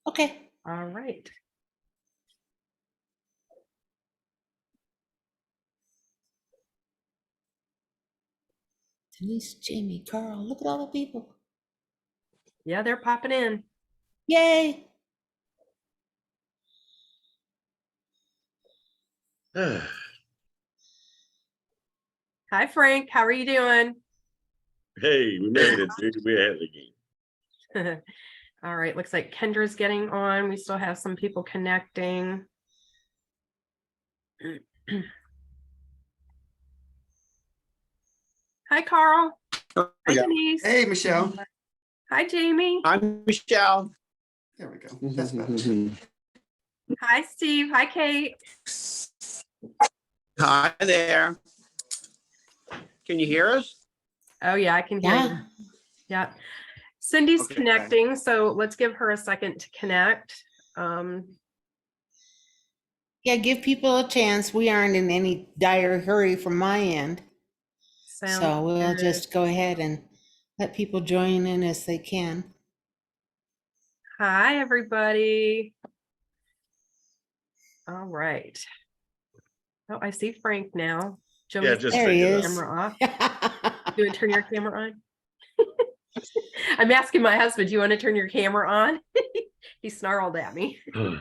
Okay. All right. Denise, Jamie, Carl, look at all the people. Yeah, they're popping in. Yay. Hi, Frank. How are you doing? Hey, we made it. We're ahead again. All right. Looks like Kendra's getting on. We still have some people connecting. Hi, Carl. Oh, Hi, yeah. Denise. Hey, Michelle. Hi, Jamie. I'm Michelle. There we go. That's better. Hi, Steve. Hi, Kate. Hi there. Can you hear us? Oh, yeah, I can hear you. Yeah. Cindy's Okay. connecting, so let's give her a second to connect. Yeah, give people a chance. We aren't in any dire hurry from my end. So we'll just go ahead and let people join in as they can. Hi, everybody. All right. Oh, I see Frank now. Yeah, just there he is. Camera off. Do you turn your camera on? I'm asking my husband, do you want to turn your camera on? He snarled at me. Oh,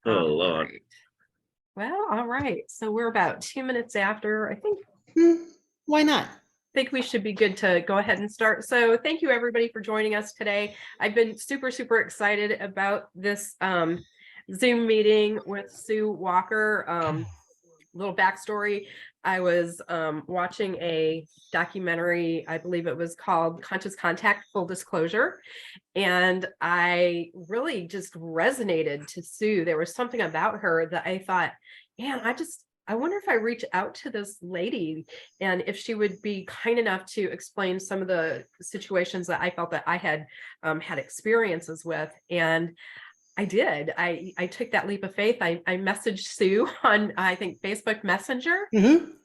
Lord. Right. Well, all right. So we're about 2 minutes after, I think. Why not? Think we should be good to go ahead and start. So thank you everybody for joining us today. I've been super excited about this Zoom meeting with Sue Walker. Little backstory. I was watching a documentary, I believe it was called Conscious Contact, Full Disclosure. And I really just resonated to Sue. There was something about her that I thought, man, I wonder if I reach out to this lady and if she would be kind enough to explain some of the situations that I felt that I had had experiences with. And I did. I took that leap of faith. I messaged Sue on, I think, Facebook Messenger.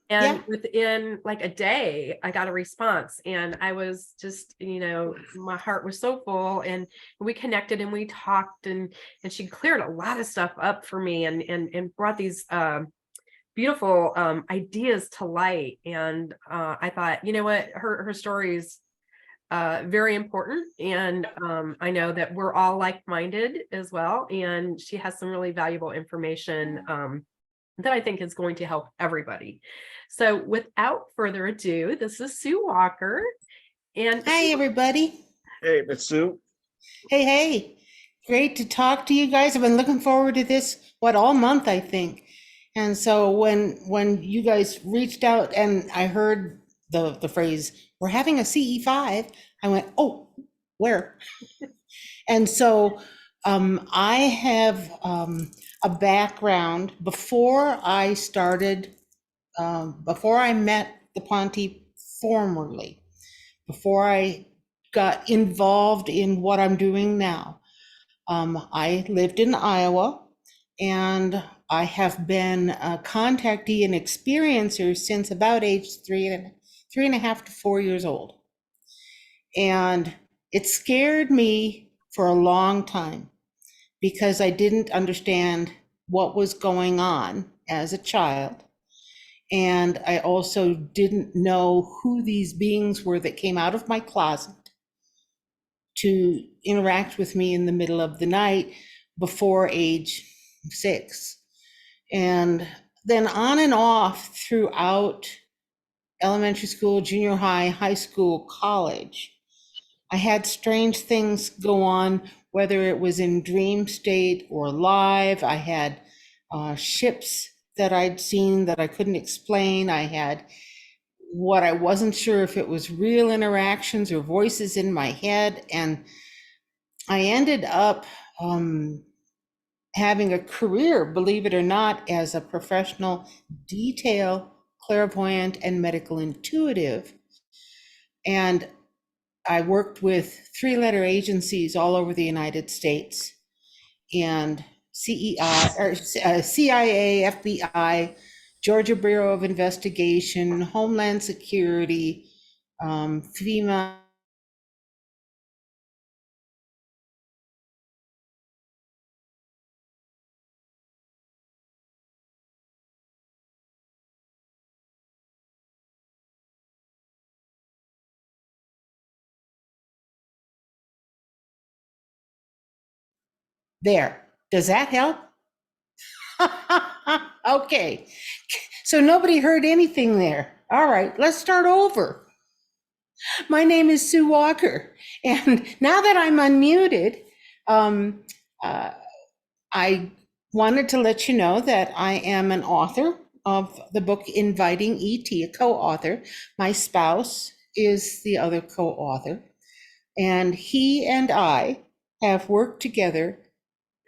And within like a day, I got a response, and I was just, my heart was so full, and we connected and we talked, and she cleared a lot of stuff up for me and brought these beautiful ideas to light. And I thought, you know what, her story is very important. And I know that we're all like-minded as well. And she has some really valuable information that I think is going to help everybody. So without further ado, this is Sue Walker. And hi, everybody. Hey, Miss Sue. Hey. Great to talk to you guys. I've been looking forward to this, all month, I think. And so when you guys reached out and I heard the phrase, we're having a CE5, I went, oh, where? And so I have a background before I started, before I met the Ponte formally, before I got involved in what I'm doing now. I lived in Iowa, and I have been a contactee and experiencer since about age three and a half to 4 years old. And it scared me for a long time because I didn't understand what was going on as a child. And I also didn't know who these beings were that came out of my closet to interact with me in the middle of the night before age 6. And then on and off throughout elementary school, junior high, high school, college, I had strange things go on, whether it was in dream state or live. I had ships that I'd seen that I couldn't explain. I had what I wasn't sure if it was real interactions or voices in my head. And I ended up having a career, believe it or not, as a professional detail clairvoyant and medical intuitive. And I worked with 3-letter agencies all over the United States, and CIA, FBI, Georgia Bureau of Investigation, Homeland Security, FEMA, There. Does that help? Okay. So nobody heard anything there. All right, let's start over. My name is Sue Walker, and now that I'm unmuted, I wanted to let you know that I am an author of the book Inviting ET, a co-author. My spouse is the other co-author, and he and I have worked together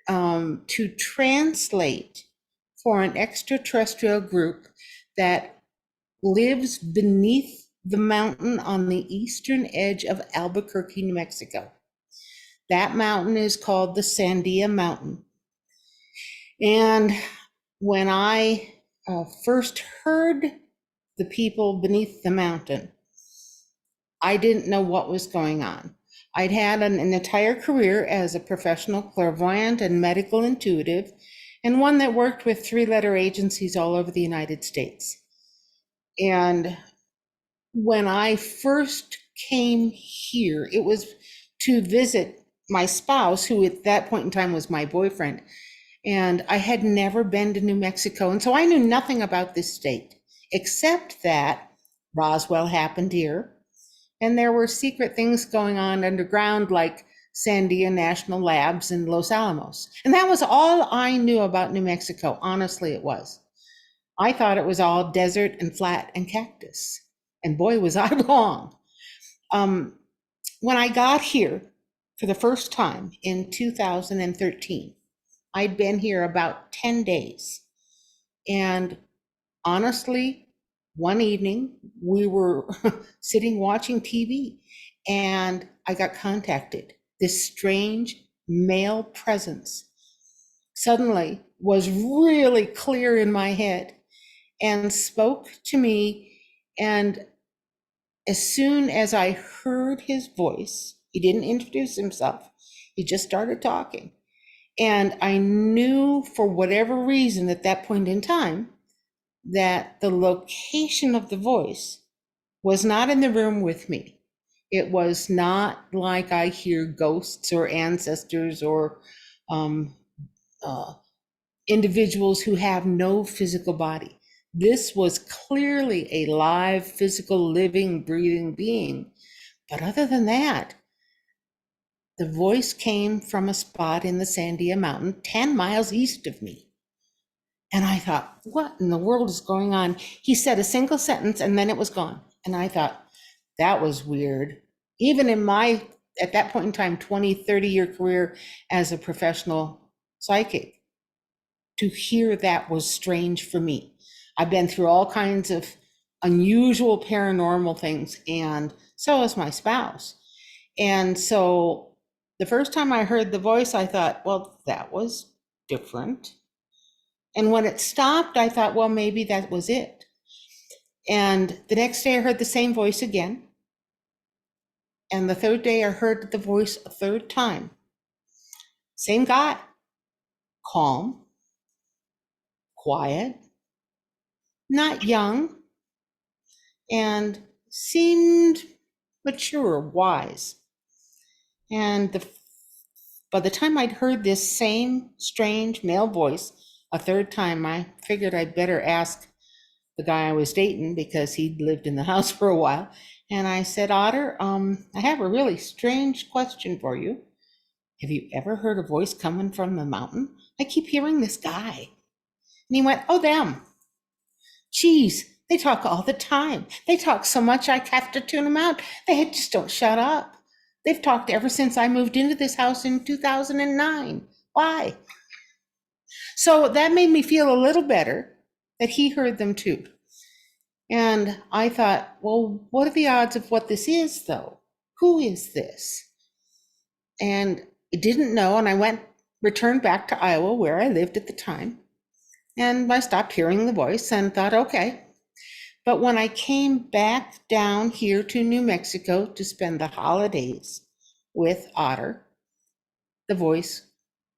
to translate for an extraterrestrial group that lives beneath the mountain on the eastern edge of Albuquerque, New Mexico. That mountain is called the Sandia Mountain. And when I first heard the people beneath the mountain, I didn't know what was going on. I'd had an entire career as a professional clairvoyant and medical intuitive, and one that worked with three-letter agencies all over the United States. And when I first came here, it was to visit my spouse, who at that point in time was my boyfriend. And I had never been to New Mexico. And so I knew nothing about this state, except that Roswell happened here. And there were secret things going on underground, like Sandia National Labs in Los Alamos. And that was all I knew about New Mexico. Honestly, it was. I thought it was all desert and flat and cactus. And boy, was I wrong. When I got here for the first time in 2013, I'd been here about 10 days. And honestly, one evening we were sitting watching TV, and I got contacted. This strange male presence suddenly was really clear in my head and spoke to me. And as soon as I heard his voice, he didn't introduce himself, he just started talking. And I knew, for whatever reason at that point in time, that the location of the voice was not in the room with me. It was not like I hear ghosts or ancestors or individuals who have no physical body. This was clearly a live, physical, living, breathing being. But other than that, the voice came from a spot in the Sandia Mountain, 10 miles east of me. And I thought, what in the world is going on? He said a single sentence and then it was gone. And I thought, that was weird. Even in my, at that point in time, 20, 30-year career as a professional psychic, to hear that was strange for me. I've been through all kinds of unusual paranormal things, and so has my spouse. And so the first time I heard the voice, I thought, well, that was different. And when it stopped, I thought, well, maybe that was it. And the next day I heard the same voice again. And the third day I heard the voice a third time. Same guy, calm, quiet, not young, and seemed mature, wise. And by the time I'd heard this same strange male voice a third time, I figured I'd better ask the guy I was dating, because he'd lived in the house for a while. And I said, Otter, I have a really strange question for you. Have you ever heard a voice coming from the mountain? I keep hearing this guy. And he went, oh, them. Geez, they talk all the time. They talk so much I have to tune them out. They just don't shut up. They've talked ever since I moved into this house in 2009. Why? So that made me feel a little better that he heard them too. And I thought, well, what are the odds of what this is, though? Who is this? And I didn't know. And I returned back to Iowa, where I lived at the time. And I stopped hearing the voice and thought, okay. But when I came back down here to New Mexico to spend the holidays with Otter, the voice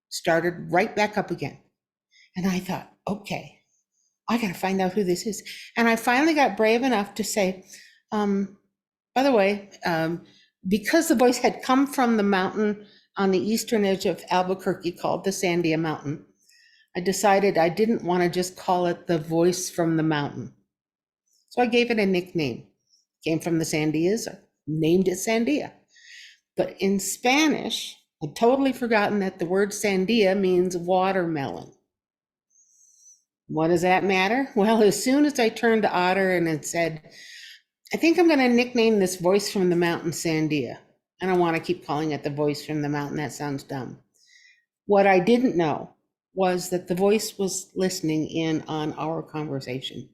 started right back up again. And I thought, okay, I got to find out who this is. And I finally got brave enough to say, by the way, because the voice had come from the mountain on the eastern edge of Albuquerque called the Sandia Mountain. I decided I didn't want to just call it the voice from the mountain. So I gave it a nickname. Came from the Sandias, I named it Sandia. But in Spanish, I'd totally forgotten that the word Sandia means watermelon. What does that matter? Well, as soon as I turned to Otter and had said, I think I'm going to nickname this voice from the mountain Sandia. I don't want to keep calling it the voice from the mountain. That sounds dumb. What I didn't know was that the voice was listening in on our conversation.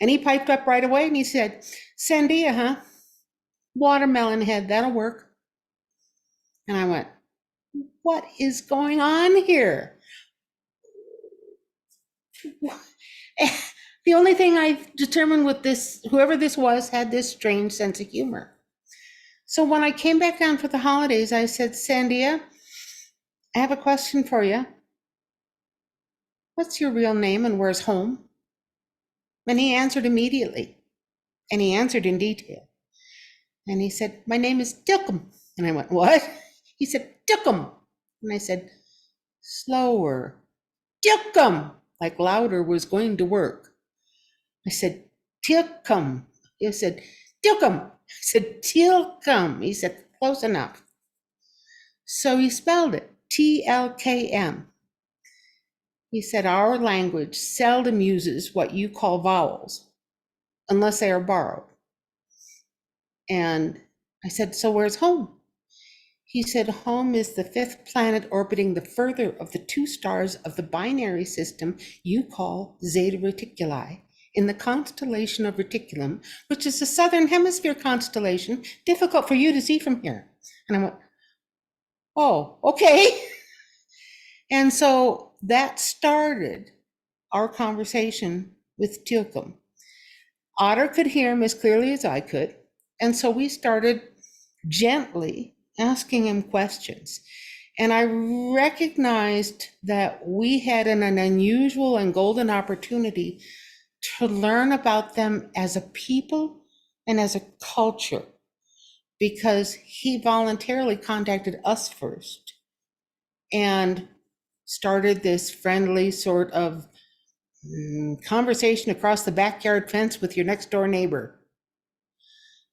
And he piped up right away and he said, Sandia, huh? Watermelon head, that'll work. And I went, what is going on here? The only thing I determined with this, whoever this was, had this strange sense of humor. So when I came back down for the holidays, I said, Sandia, I have a question for you. What's your real name and where's home? And he answered immediately. And he answered in detail. And he said, my name is Tilcum. And I went, what? He said, Tilcum. And I said, slower. Tilcum. Like louder was going to work. I said, Tilcum. He said, Tilcum. I said, Tilcum. He said, close enough. So he spelled it, T-L-K-M. He said, our language seldom uses what you call vowels, unless they are borrowed. And I said, so where's home? He said, home is the fifth planet orbiting the further of the two stars of the binary system you call Zeta Reticuli, in the constellation of Reticulum, which is the southern hemisphere constellation, difficult for you to see from here. And I went, oh, okay. And so that started our conversation with Tilcum. Otter could hear him as clearly as I could. And so we started gently asking him questions. And I recognized that we had an unusual and golden opportunity to learn about them as a people and as a culture, because he voluntarily contacted us first and started this friendly sort of conversation across the backyard fence with your next door neighbor.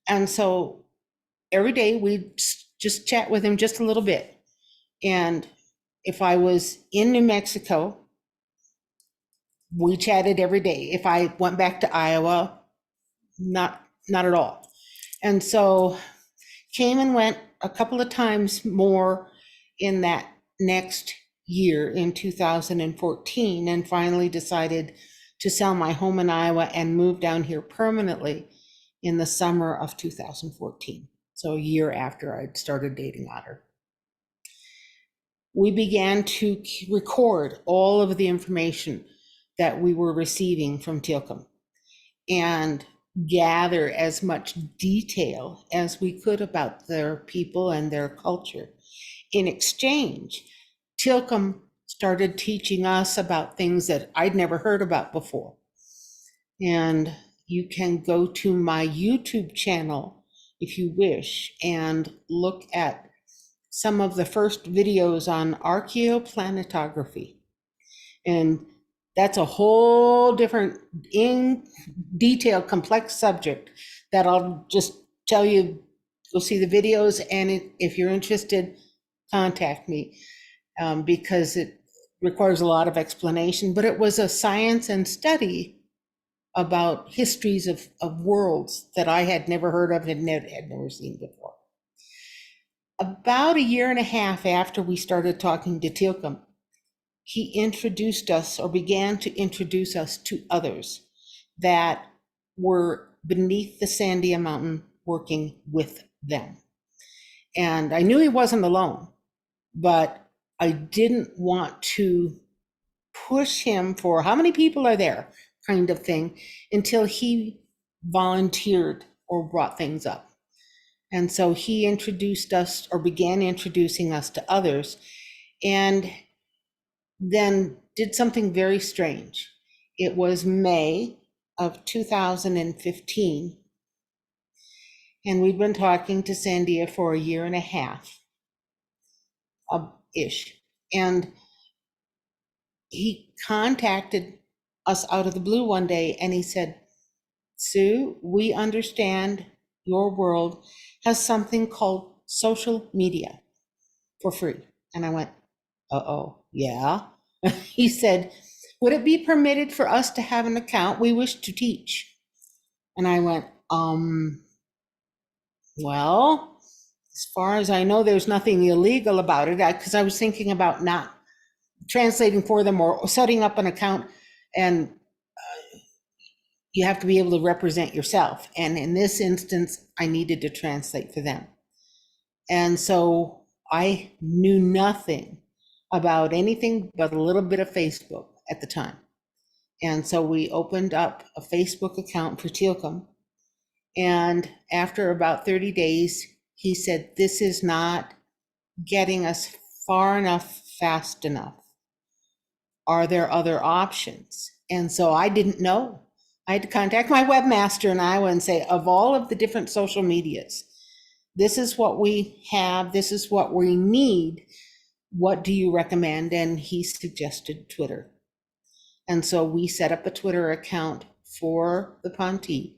And so every day we'd just chat with him just a little bit. And if I was in New Mexico, we chatted every day. If I went back to Iowa, not at all. And so came and went a couple of times more in that next year in 2014, and finally decided to sell my home in Iowa and move down here permanently in the summer of 2014. So a year after I'd started dating Otter. We began to record all of the information that we were receiving from Tilcum and gather as much detail as we could about their people and their culture. In exchange, Tilcum started teaching us about things that I'd never heard about before. And you can go to my YouTube channel if you wish and look at some of the first videos on archaeoplanetography. And that's a whole different, in detail, complex subject that I'll just tell you, go see the videos, and if you're interested, contact me, because it requires a lot of explanation, but it was a science and study about histories of worlds that I had never heard of and had never seen before. About a year and a half after we started talking to Tilcum, he introduced us, or began to introduce us, to others that were beneath the Sandia Mountain working with them. And I knew he wasn't alone, but I didn't want to push him for how many people are there kind of thing until he volunteered or brought things up. And so he introduced us, or began introducing us, to others, and then did something very strange. It was May of 2015, and we'd been talking to Sandia for a year and a half. ish. And he contacted us out of the blue one day and he said, Sue, we understand your world has something called social media for free. And I went, uh-oh, yeah. He said, would it be permitted for us to have an account? We wish to teach. And I went, well, as far as I know, there's nothing illegal about it, because I was thinking about not translating for them or setting up an account, and you have to be able to represent yourself. And in this instance, I needed to translate for them. And so I knew nothing about anything but a little bit of Facebook at the time. And so we opened up a Facebook account for Teal'c. And after about 30 days, he said, this is not getting us far enough, fast enough. Are there other options? And so I didn't know. I had to contact my webmaster in Iowa and say, of all of the different social medias, this is what we have, this is what we need. What do you recommend? And he suggested Twitter. And so we set up a Twitter account for the Ponte.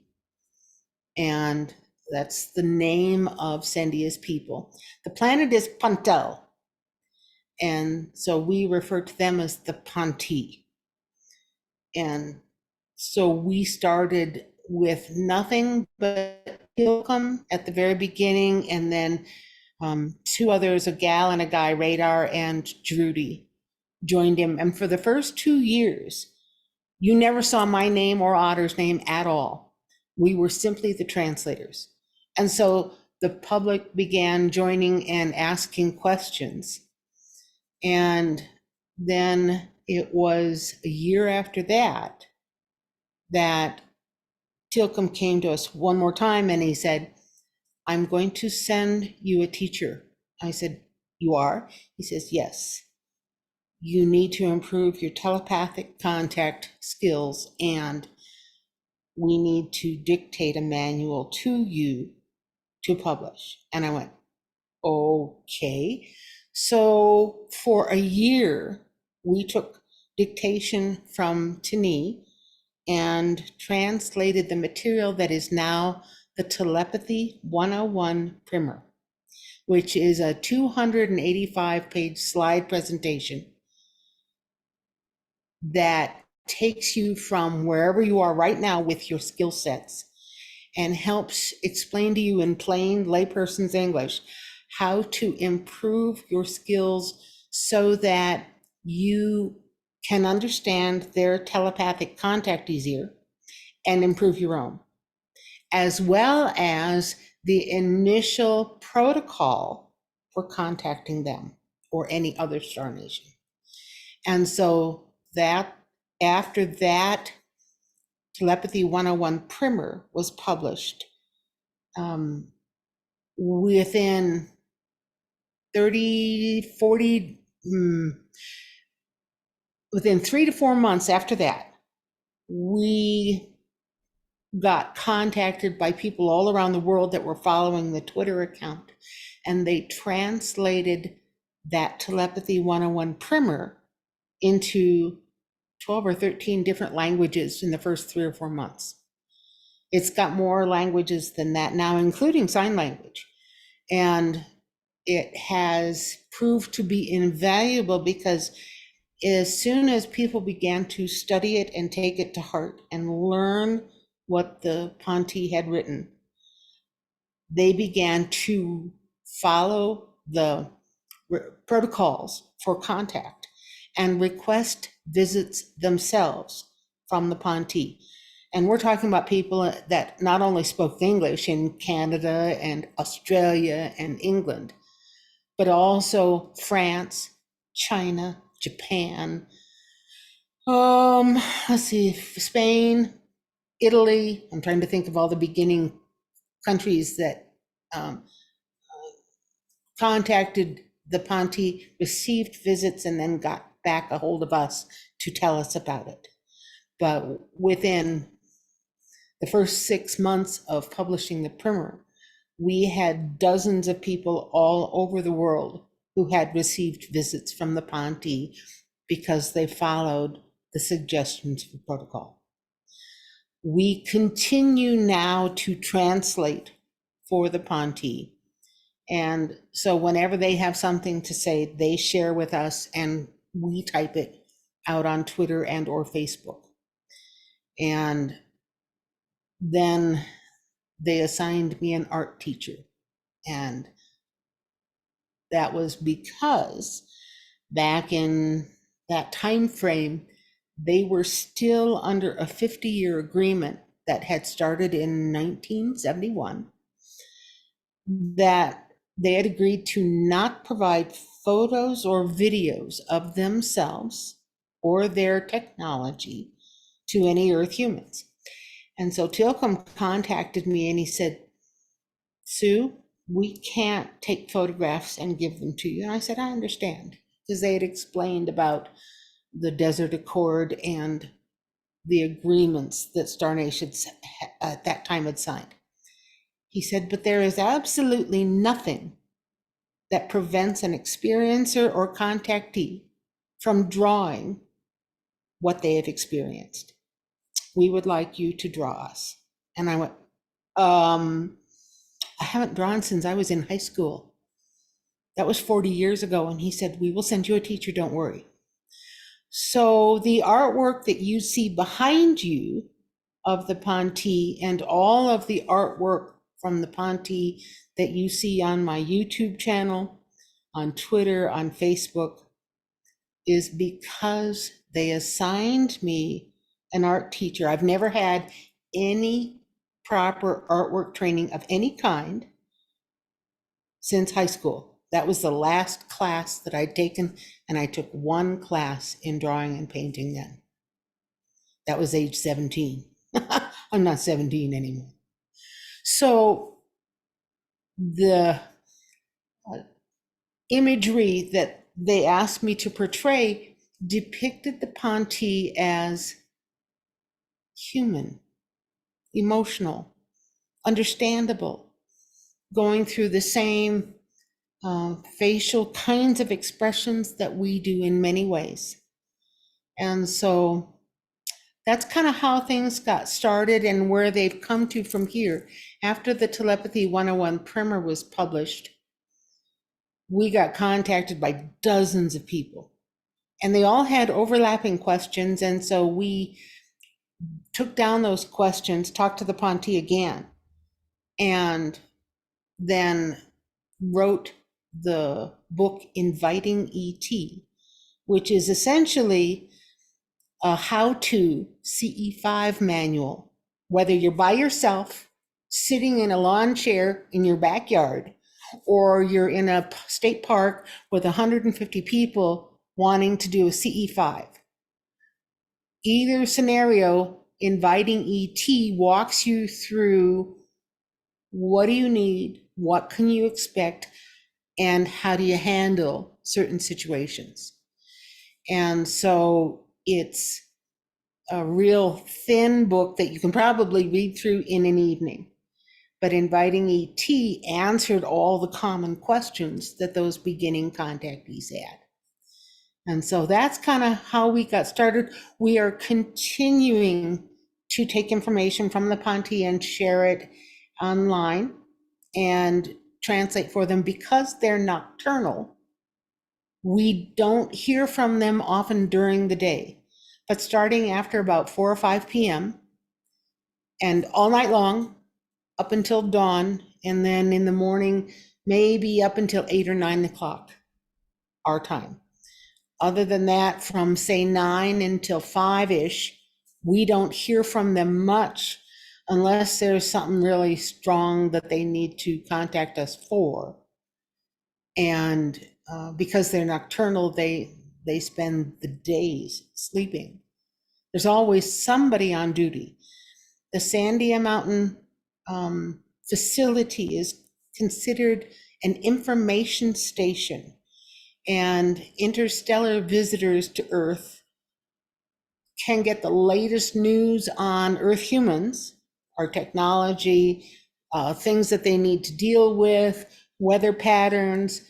And that's the name of Sandia's people. The planet is Pontel. And so we refer to them as the Ponte. And so we started with nothing but Teal'c at the very beginning, and then two others, a gal and a guy, Radar and Drudy, joined him. And for the first 2 years, you never saw my name or Otter's name at all. We were simply the translators. And so the public began joining and asking questions. And then it was a year after that Teal'c came to us one more time and he said, I'm going to send you a teacher. I said, you are? He says, yes. You need to improve your telepathic contact skills, and we need to dictate a manual to you to publish. And I went, okay. So for a year, we took dictation from Tini and translated the material that is now the Telepathy 101 primer, which is a 285-page slide presentation that takes you from wherever you are right now with your skill sets and helps explain to you in plain layperson's English how to improve your skills so that you can understand their telepathic contact easier and improve your own, as well as the initial protocol for contacting them or any other star nation. And so that after that Telepathy 101 primer was published, within within 3 to 4 months after that, we got contacted by people all around the world that were following the Twitter account, and they translated that Telepathy 101 primer into 12 or 13 different languages in the first 3 or 4 months. It's got more languages than that now, including sign language. And it has proved to be invaluable because as soon as people began to study it and take it to heart and learn what the Ponte had written, they began to follow the protocols for contact and request visits themselves from the Ponte. And we're talking about people that not only spoke English in Canada and Australia and England, but also France, China, Japan, let's see, Spain, Italy. I'm trying to think of all the beginning countries that contacted the Ponte, received visits, and then got back a hold of us to tell us about it. But within the first 6 months of publishing the primer, we had dozens of people all over the world who had received visits from the Ponte because they followed the suggestions for protocol. We continue now to translate for the Ponte. And so whenever they have something to say, they share with us and we type it out on Twitter and or Facebook. And then they assigned me an art teacher. And that was because back in that time frame, they were still under a 50-year agreement that had started in 1971, that they had agreed to not provide photos or videos of themselves or their technology to any Earth humans. And so Tilcom contacted me and he said, Sue, we can't take photographs and give them to you. And I said, I understand, because they had explained about the Desert Accord and the agreements that Star Nations at that time had signed. He said, but there is absolutely nothing that prevents an experiencer or contactee from drawing what they have experienced. We would like you to draw us. And I went, I haven't drawn since I was in high school. That was 40 years ago. And he said, we will send you a teacher, don't worry. So the artwork that you see behind you of the Ponte and all of the artwork from the Ponte that you see on my YouTube channel, on Twitter, on Facebook, is because they assigned me an art teacher. I've never had any proper artwork training of any kind since high school. That was the last class that I'd taken, and I took one class in drawing and painting then. That was age 17. I'm not 17 anymore. So the imagery that they asked me to portray depicted the Ponte as human, emotional, understandable, going through the same facial kinds of expressions that we do in many ways. And so that's kind of how things got started and where they've come to from here. After the Telepathy 101 primer was published, we got contacted by dozens of people, and they all had overlapping questions. And so we took down those questions, talked to the Ponte again, and then wrote the book Inviting ET, which is essentially a how-to CE5 manual, whether you're by yourself, sitting in a lawn chair in your backyard, or you're in a state park with 150 people wanting to do a CE5. Either scenario, Inviting ET walks you through what do you need, what can you expect, and how do you handle certain situations. And so it's a real thin book that you can probably read through in an evening. But Inviting ET answered all the common questions that those beginning contactees had. And so that's kind of how we got started. We are continuing to take information from the Ponte and share it online and translate for them. Because they're nocturnal, we don't hear from them often during the day, but starting after about 4 or 5 p.m. and all night long up until dawn, and then in the morning, maybe up until 8 or 9 o'clock our time. Other than that, from say 9 until 5-ish, we don't hear from them much unless there's something really strong that they need to contact us for. And because they're nocturnal, they spend the days sleeping. There's always somebody on duty. The Sandia Mountain facility is considered an information station, and interstellar visitors to Earth can get the latest news on Earth humans, our technology, things that they need to deal with, weather patterns,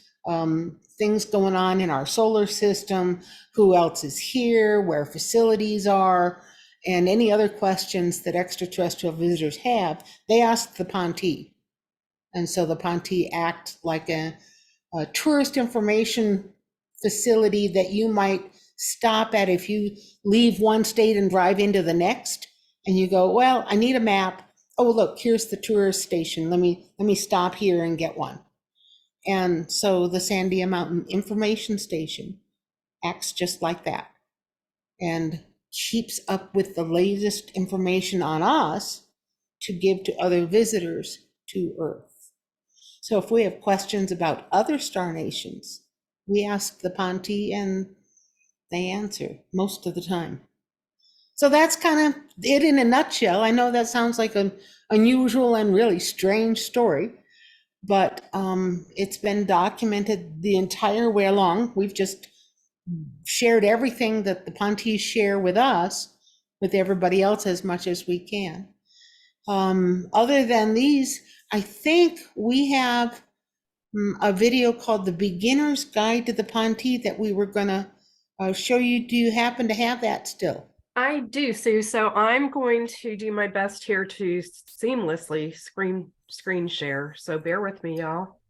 things going on in our solar system, who else is here, where facilities are, and any other questions that extraterrestrial visitors have, they ask the Ponte. And so the Ponte act like a tourist information facility that you might stop at if you leave one state and drive into the next, and you go, well, I need a map. Oh, look, here's the tourist station. Let me stop here and get one. And so the Sandia Mountain Information Station acts just like that and keeps up with the latest information on us to give to other visitors to Earth. So if we have questions about other star nations, we ask the Ponte and they answer most of the time. So that's kind of it in a nutshell. I know that sounds like an unusual and really strange story, but it's been documented the entire way along. We've just shared everything that the Pontes share with us, with everybody else as much as we can. Other than these, I think we have a video called The Beginner's Guide to the Ponte that we were gonna show you. Do you happen to have that still? I do, Sue. So I'm going to do my best here to seamlessly screen share. So bear with me, y'all.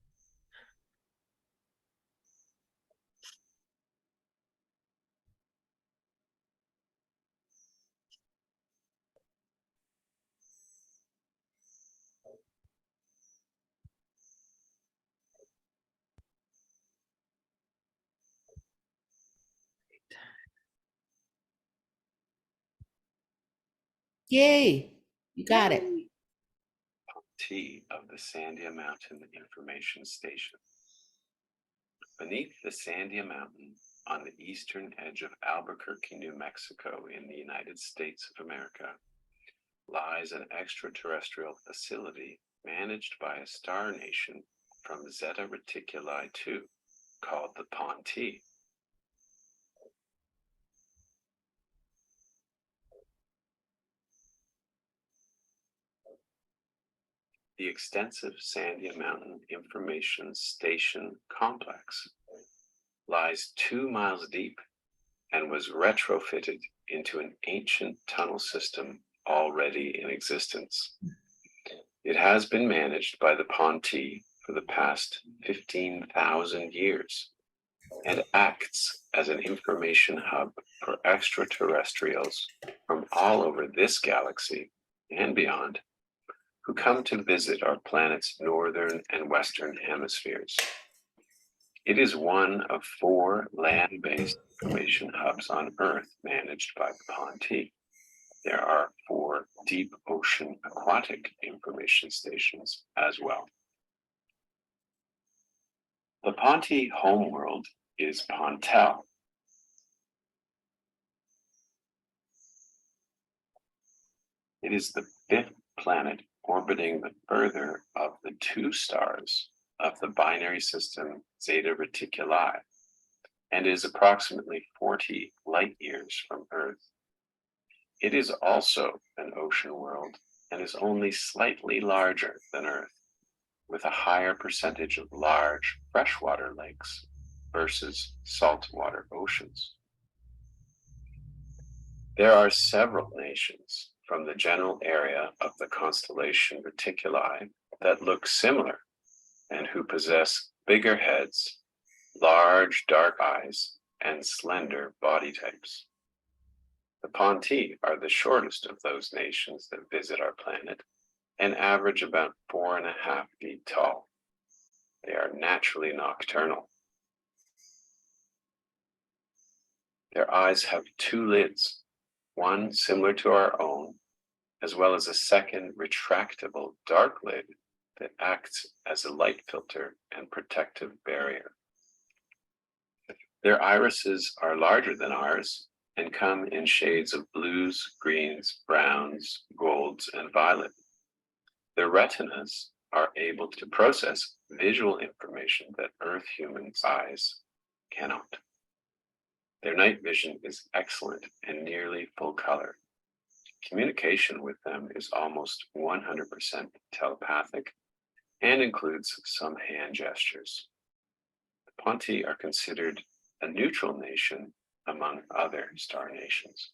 Yay, you got it. T of the Sandia Mountain Information Station. Beneath the Sandia Mountain, on the eastern edge of Albuquerque, New Mexico, in the United States of America, lies an extraterrestrial facility managed by a star nation from Zeta Reticuli 2, called the Ponte. The extensive Sandia Mountain Information Station complex lies 2 miles deep and was retrofitted into an ancient tunnel system already in existence. It has been managed by the Ponte for the past 15,000 years and acts as an information hub for extraterrestrials from all over this galaxy and beyond, who come to visit our planet's northern and western hemispheres. It is one of 4 land-based information hubs on Earth managed by the Ponte. There are 4 deep ocean aquatic information stations as well. The Ponte homeworld is Pontel. It is the 5th planet orbiting the further of the 2 stars of the binary system Zeta Reticuli, and is approximately 40 light years from Earth. It is also an ocean world and is only slightly larger than Earth, with a higher percentage of large freshwater lakes versus saltwater oceans. There are several nations from the general area of the constellation Reticuli that look similar and who possess bigger heads, large dark eyes, and slender body types. The Ponte are the shortest of those nations that visit our planet and average about 4.5 feet tall. They are naturally nocturnal. Their eyes have 2 lids, one similar to our own, as well as a second retractable dark lid that acts as a light filter and protective barrier. Their irises are larger than ours and come in shades of blues, greens, browns, golds, and violet. Their retinas are able to process visual information that Earth humans' eyes cannot. Their night vision is excellent and nearly full color. Communication with them is almost 100% telepathic and includes some hand gestures. Ponti are considered a neutral nation among other star nations.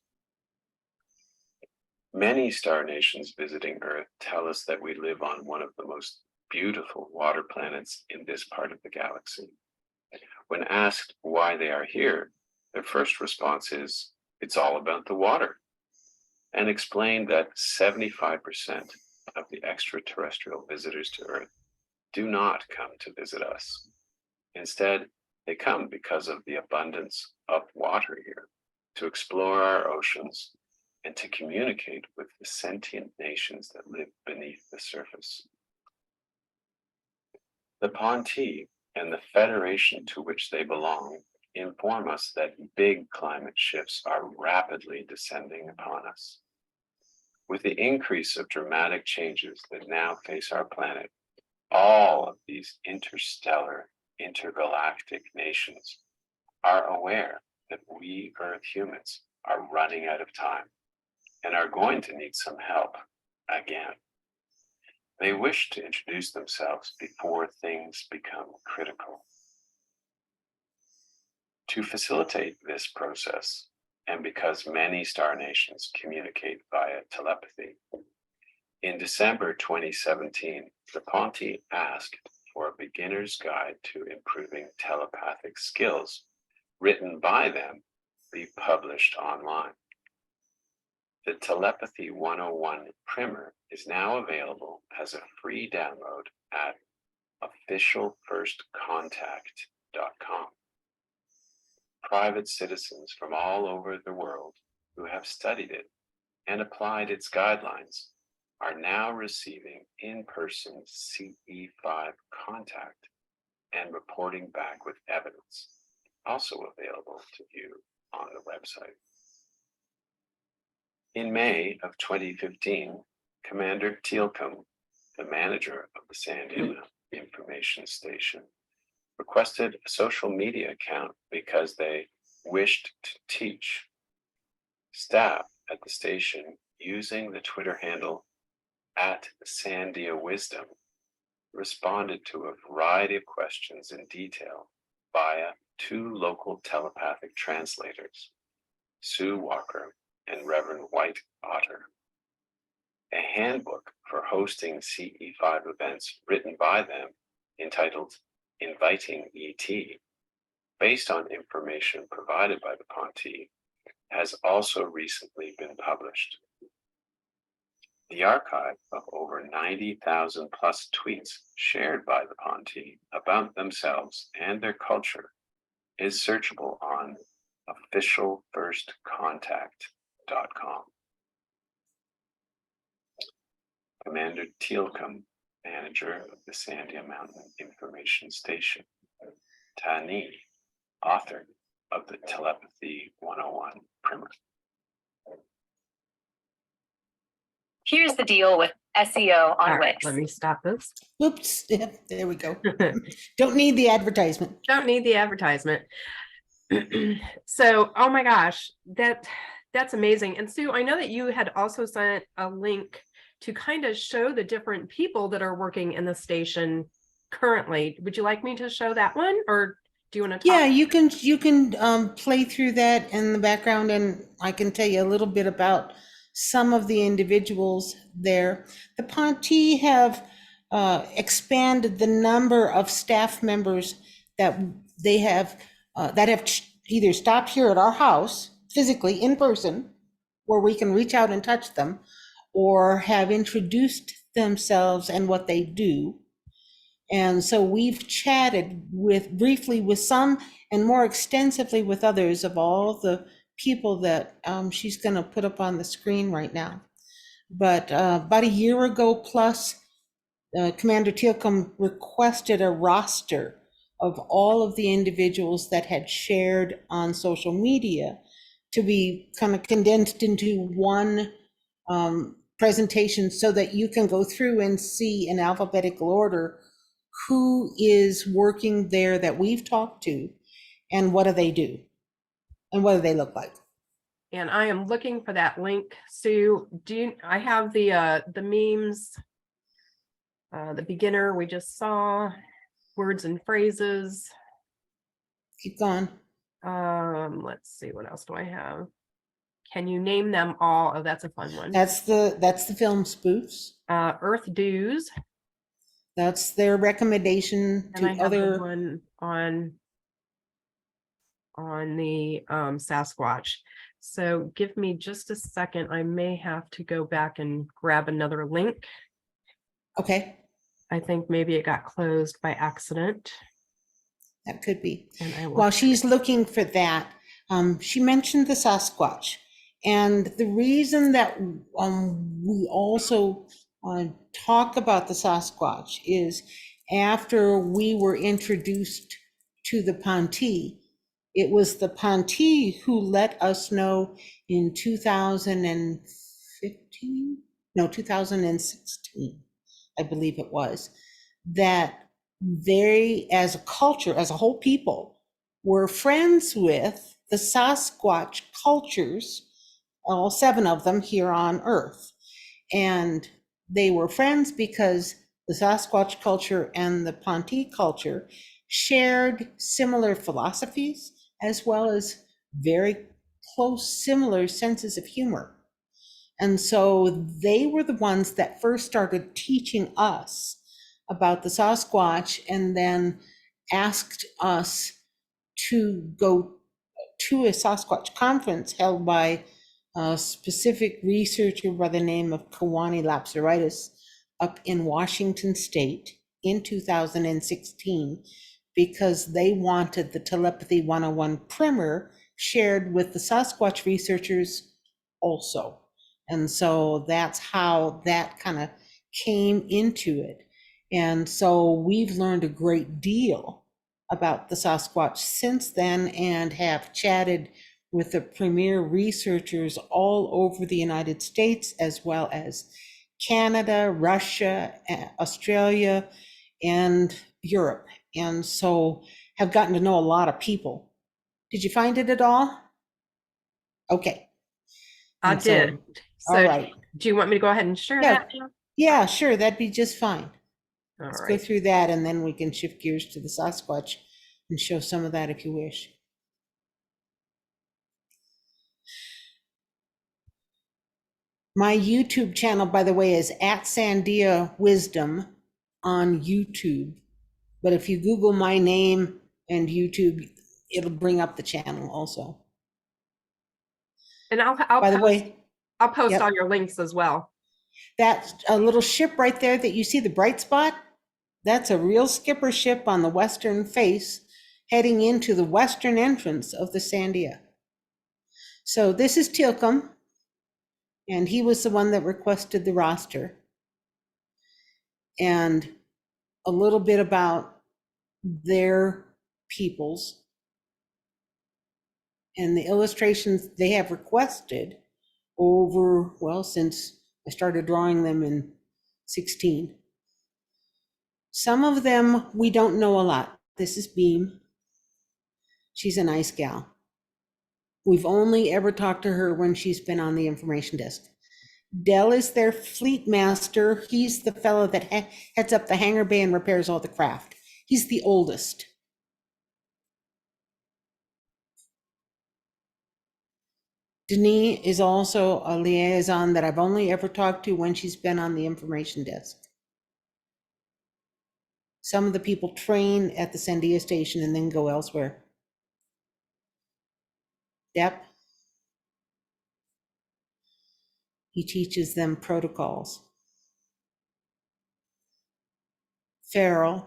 Many star nations visiting Earth tell us that we live on one of the most beautiful water planets in this part of the galaxy. When asked why they are here, their first response is, it's all about the water, and explain that 75% of the extraterrestrial visitors to Earth do not come to visit us. Instead, they come because of the abundance of water here, to explore our oceans and to communicate with the sentient nations that live beneath the surface. The Ponti and the federation to which they belong inform us that big climate shifts are rapidly descending upon us. With the increase of dramatic changes that now face our planet, all of these interstellar, intergalactic nations are aware that we Earth humans are running out of time and are going to need some help again. They wish to introduce themselves before things become critical. To facilitate this process, and because many star nations communicate via telepathy, in December 2017, the Ponti asked for a beginner's guide to improving telepathic skills, written by them, be published online. The Telepathy 101 primer is now available as a free download at officialfirstcontact.com. Private citizens from all over the world who have studied it and applied its guidelines are now receiving in-person CE5 contact and reporting back with evidence, also available to view on the website. In May of 2015, Commander Tealcombe, the manager of the Sandia Information Station, requested a social media account because they wished to teach. Staff at the station, using the Twitter handle @SandiaWisdom, responded to a variety of questions in detail via 2 local telepathic translators, Sue Walker and Reverend White Otter. A handbook for hosting CE5 events written by them, entitled Inviting ET, based on information provided by the Ponti, has also recently been published. The archive of over 90,000 plus tweets shared by the Ponti about themselves and their culture is searchable on officialfirstcontact.com. Commander Tealcombe, manager of the Sandia Mountain Information Station. Tani, author of the Telepathy 101 primer. Here's the deal with SEO on All right, Wix. let me stop this. Oops, yeah, there we go. Don't need the advertisement. Don't need the advertisement. So, oh my gosh, that's amazing. And Sue, I know that you had also sent a link to kind of show the different people that are working in the station currently. Would you like me to show that one, or do you want to talk? Yeah, you can play through that in the background, and I can tell you a little bit about some of the individuals there. The Ponti have expanded the number of staff members that they have either stopped here at our house physically in person, where we can reach out and touch them, or have introduced themselves and what they do. And so we've chatted briefly with some and more extensively with others of all the people that she's going to put up on the screen right now. But about a year ago plus, Commander Tealcombe requested a roster of all of the individuals that had shared on social media to be kind of condensed into one presentation, so that you can go through and see in alphabetical order who is working there that we've talked to, and what do they do, and what do they look like. And I am looking for that link. Sue, I have the memes, the beginner we just saw, words and phrases. Keep going. Let's see, what else do I have? Can you name them all? Oh, that's a fun one. That's the film spoofs. Earth dues. That's their recommendation And I to have the other. one on the Sasquatch. So give me just a second. I may have to go back and grab another link. Okay, I think maybe it got closed by accident. that could be. And I will. While she's looking for that, she mentioned the Sasquatch. And the reason that we also talk about the Sasquatch is after we were introduced to the Ponte, it was the Ponte who let us know in 2015, no, 2016, I believe it was, that they, as a culture, as a whole people, were friends with the Sasquatch cultures, all 7 of them here on Earth. And they were friends because the Sasquatch culture and the Ponte culture shared similar philosophies as well as very close, similar senses of humor. And so they were the ones that first started teaching us about the Sasquatch and then asked us to go to a Sasquatch conference held by a specific researcher by the name of Kawani Lapsaritis up in Washington State in 2016, because they wanted the Telepathy 101 primer shared with the Sasquatch researchers also. And so that's how that kind of came into it. And so we've learned a great deal about the Sasquatch since then and have chatted with the premier researchers all over the United States, as well as Canada, Russia, Australia, and Europe. And so have gotten to know a lot of people. Did you find it at all? Okay. I And so- did. So all right. do you want me to go ahead and share Yeah. that now? Yeah, sure. That'd be just fine. All Let's go right. through that and then we can shift gears to the Sasquatch and show some of that if you wish. My YouTube channel, by the way, is at Sandia Wisdom on YouTube. But if you Google my name and YouTube, it'll bring up the channel also. And I'll By the post, way, I'll post yep. all your links as well. that a little ship right there that you see, the bright spot, that's a real skipper ship on the western face heading into the western entrance of the Sandia. So this is Tilcum, and he was the one that requested the roster. And a little bit about their peoples and the illustrations they have requested over, well, since I started drawing them in 16. Some of them we don't know a lot. This is Beam. She's a nice gal. We've only ever talked to her when she's been on the information desk. Dell is their fleet master. He's the fellow that heads up the hangar bay and repairs all the craft. He's the oldest. Denis is also a liaison that I've only ever talked to when she's been on the information desk. Some of the people train at the Sandia station and then go elsewhere. Depp, he teaches them protocols. Farrell,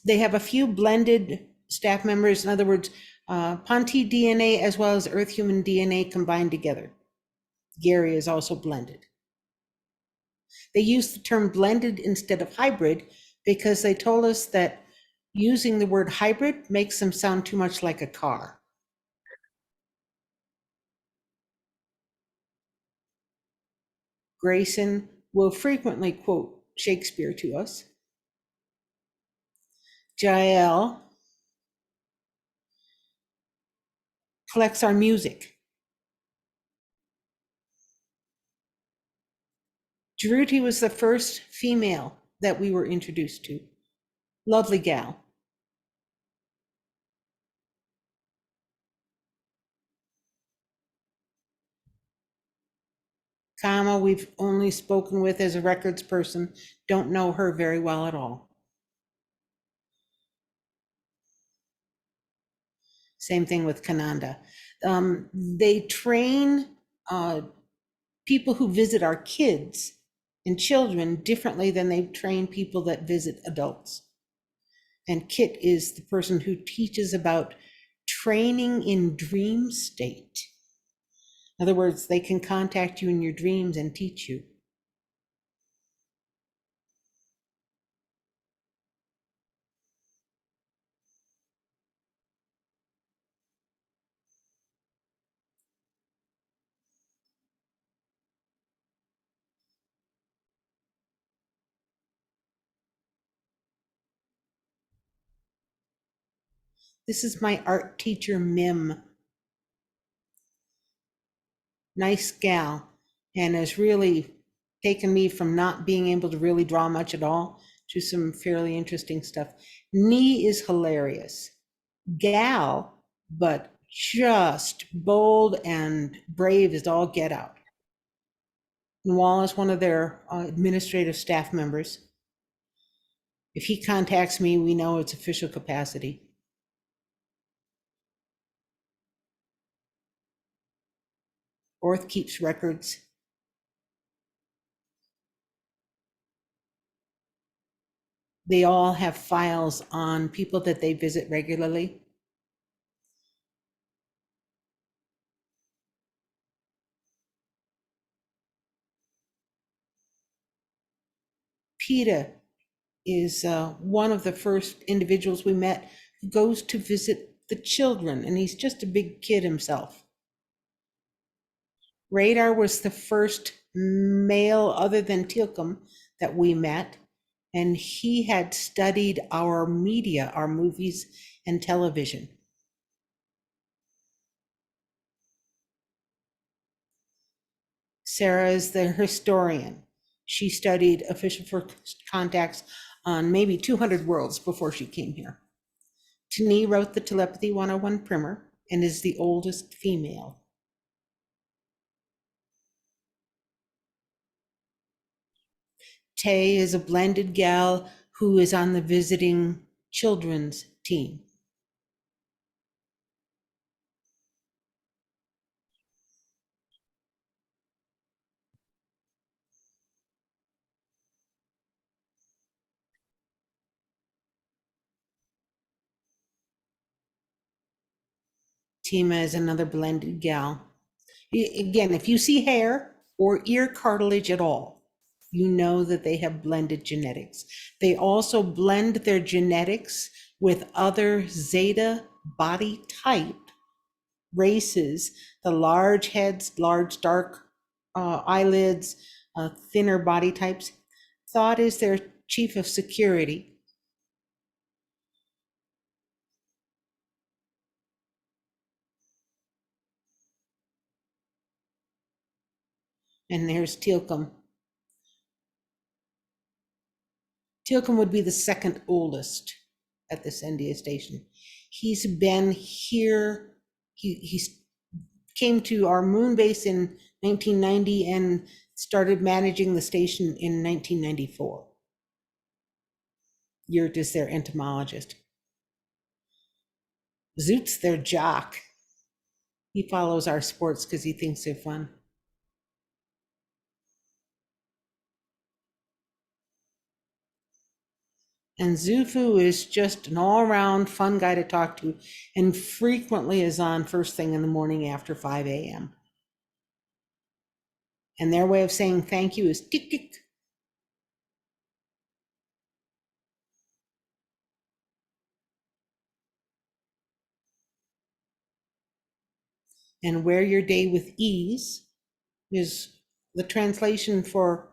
they have a few blended staff members. In other words, Ponte DNA as well as Earth human DNA combined together. Gary is also blended. They use the term blended instead of hybrid because they told us that using the word hybrid makes them sound too much like a car. Grayson will frequently quote Shakespeare to us. Jael collects our music. Druti was the first female that we were introduced to. Lovely gal. comma, we've only spoken with as a records person, don't know her very well at all. Same thing with Kananda. They train people who visit our kids and children differently than they train people that visit adults. And Kit is the person who teaches about training in dream state. In other words, they can contact you in your dreams and teach you. This is my art teacher, Mim. Nice gal, and has really taken me from not being able to really draw much at all to some fairly interesting stuff. Nee is hilarious. Gal, but just bold and brave as all get out. And Wall is one of their administrative staff members. If he contacts me, we know it's official capacity. Orth keeps records. They all have files on people that they visit regularly. PETA is one of the first individuals we met who goes to visit the children, and he's just a big kid himself. Radar was the first male other than Tilcom that we met, and he had studied our media, our movies and television. Sarah is the historian. She studied official first contacts on maybe 200 worlds before she came here. Tani wrote the Telepathy 101 primer and is the oldest female. Tay is a blended gal who is on the visiting children's team. Tima is another blended gal. Again, if you see hair or ear cartilage at all, you know that they have blended genetics. They also blend their genetics with other Zeta body type races, the large heads, large dark eyelids, thinner body types. Thought is their chief of security. And there's Tilcom. Tilcom would be the second oldest at the Sendia station. He's been here, he came to our moon base in 1990 and started managing the station in 1994. Yurt is their entomologist. Zoot's their jock. He follows our sports because he thinks they're fun. And Zufu is just an all-around fun guy to talk to and frequently is on first thing in the morning after 5 a.m. And their way of saying thank you is tick, tick. And wear your day with ease is the translation for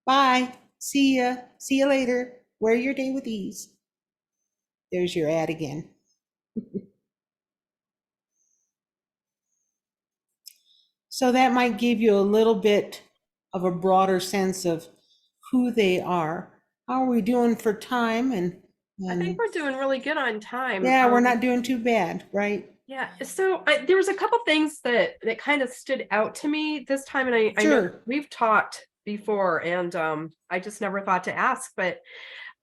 bye, see you later, wear your day with ease. There's your ad again. So that might give you a little bit of a broader sense of who they are. How are we doing for time? And I think we're doing really good on time. yeah, we're not doing too bad, right? Yeah, so there was a couple things that kind of stood out to me this time, and I know Sure. we've talked before, and I just never thought to ask, but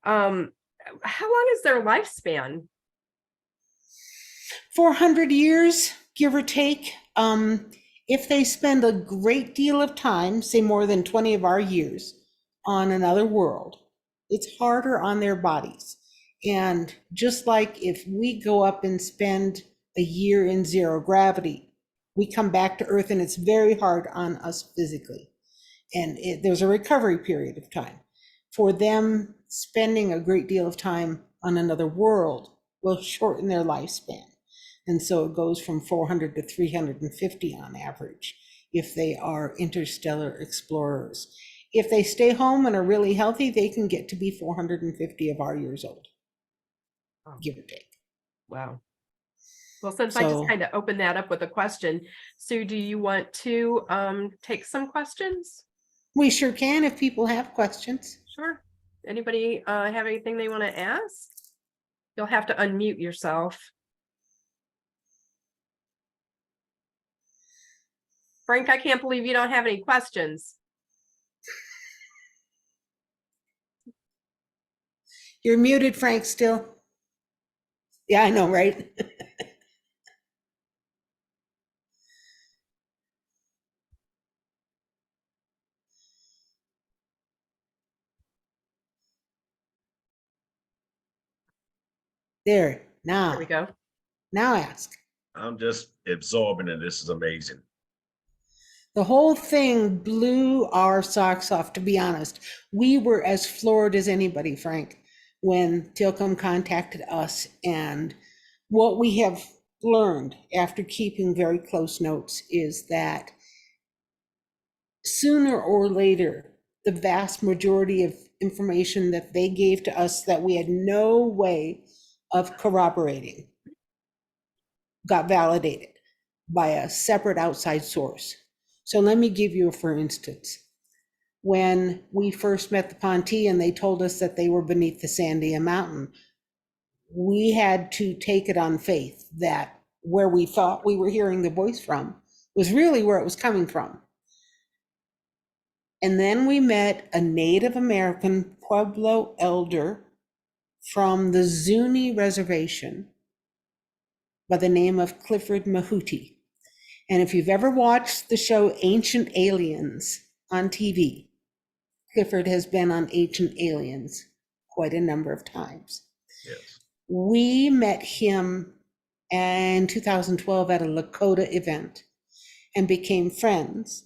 um, how long is their lifespan? 400 years, give or take. If they spend a great deal of time, say more than 20 of our years, on another world, it's harder on their bodies. And just like if we go up and spend a year in zero gravity, we come back to Earth and it's very hard on us physically. And there's a recovery period of time. For them, spending a great deal of time on another world will shorten their lifespan. And so it goes from 400 to 350 on average if they are interstellar explorers. If they stay home and are really healthy, they can get to be 450 of our years old, give or take. Wow. Well, since I just So kind of opened that up with a question, Sue, do you want to take some questions? we sure can if people have questions. Sure. Anybody have anything they want to ask? You'll have to unmute yourself. Frank, I can't believe you don't have any questions. You're muted, Frank, still. Yeah, I know, right? There, There we now go. ask. I'm just absorbing it. This is amazing. The whole thing blew our socks off, to be honest. We were as floored as anybody, Frank, when Tilcom contacted us. And what we have learned after keeping very close notes is that sooner or later, the vast majority of information that they gave to us that we had no way of corroborating got validated by a separate outside source. So let me give you a for instance. When we first met the Ponte and they told us that they were beneath the Sandia Mountain, we had to take it on faith that where we thought we were hearing the voice from was really where it was coming from. And then we met a Native American Pueblo elder from the Zuni Reservation by the name of Clifford Mahuti. And if you've ever watched the show Ancient Aliens on TV, Clifford has been on Ancient Aliens quite a number of times. Yes. We met him in 2012 at a Lakota event and became friends.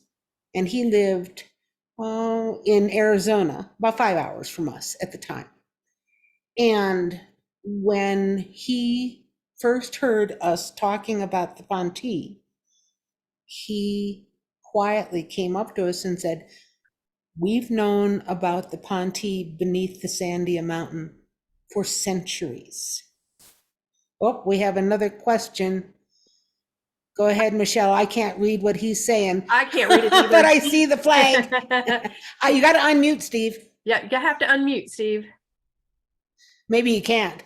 And he lived in Arizona, about 5 hours from us at the time. And when he first heard us talking about the Ponte, he quietly came up to us and said, "We've known about the Ponte beneath the Sandia Mountain for centuries." Oh, we have another question. Go ahead, Michelle. I can't read what he's saying. I can't read it either. But I see the flag. You got to unmute, Steve. Yeah, you have to unmute, Steve. Maybe you can't.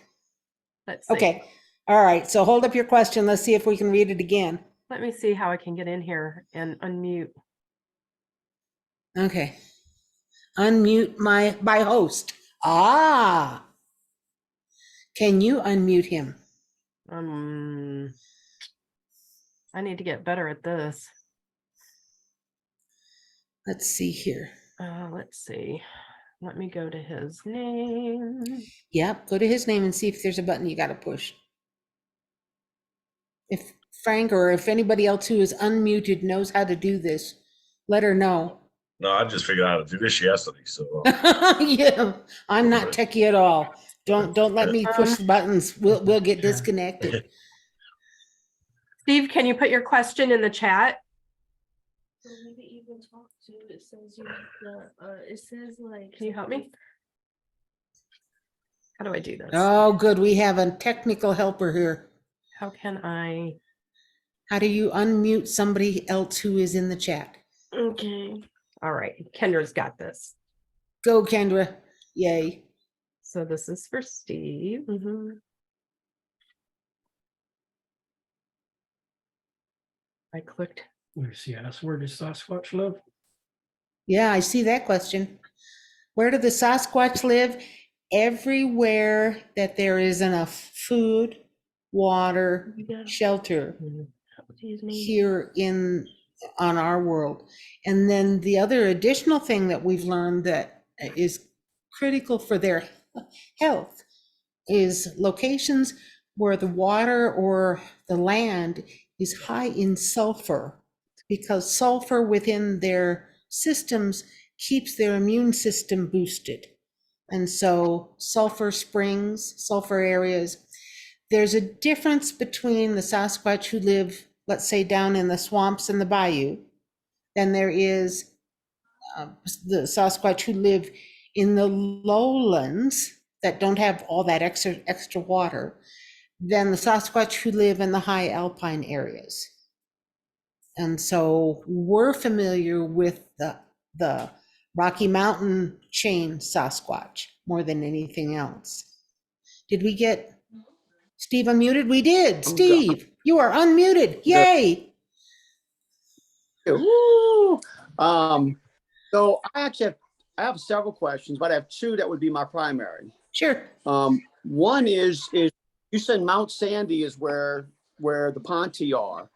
Let's see. Okay. All right. So hold up your question. Let's see if we can read it again. Let me see how I can get in here and unmute. Okay. Unmute my host. Ah. Can you unmute him? I need to get better at this. Let's see here. Let's see. Let me go to his name. Yep. Go to his name and see if there's a button you got to push. If Frank or if anybody else who is unmuted knows how to do this, let her know. No, I just figured out how to do this yesterday. So Yeah, I'm not techie at all. Don't let me push the buttons. We'll get disconnected. Steve, can you put your question in the chat? So maybe even talk to, it says you have the, it says like. Can you help me? How do I do this? Oh, good. We have a technical helper here. How can I? How do you unmute somebody else who is in the chat? Okay. All right. Kendra's got this. Go, Kendra. Yay. So this is for Steve. I clicked. Lucy asked, where does Sasquatch live? Yeah, I see that question. Where do the Sasquatch live? Everywhere that there is enough food, water, Yeah. shelter What's his name? here on our world. And then the other additional thing that we've learned that is critical for their health is locations where the water or the land is high in sulfur, because sulfur within their systems keeps their immune system boosted. And so sulfur springs, sulfur areas, there's a difference between the Sasquatch who live, let's say, down in the swamps and the bayou, than there is the Sasquatch who live in the lowlands that don't have all that extra water, than the Sasquatch who live in the high alpine areas. And so we're familiar with the Rocky Mountain chain Sasquatch more than anything else. Did we get Steve unmuted? We did. Steve, you are unmuted. Yay. Woo! So I have several questions, but I have two that would be my primary. Sure. One is you said Mount Sandy is where the Ponte are.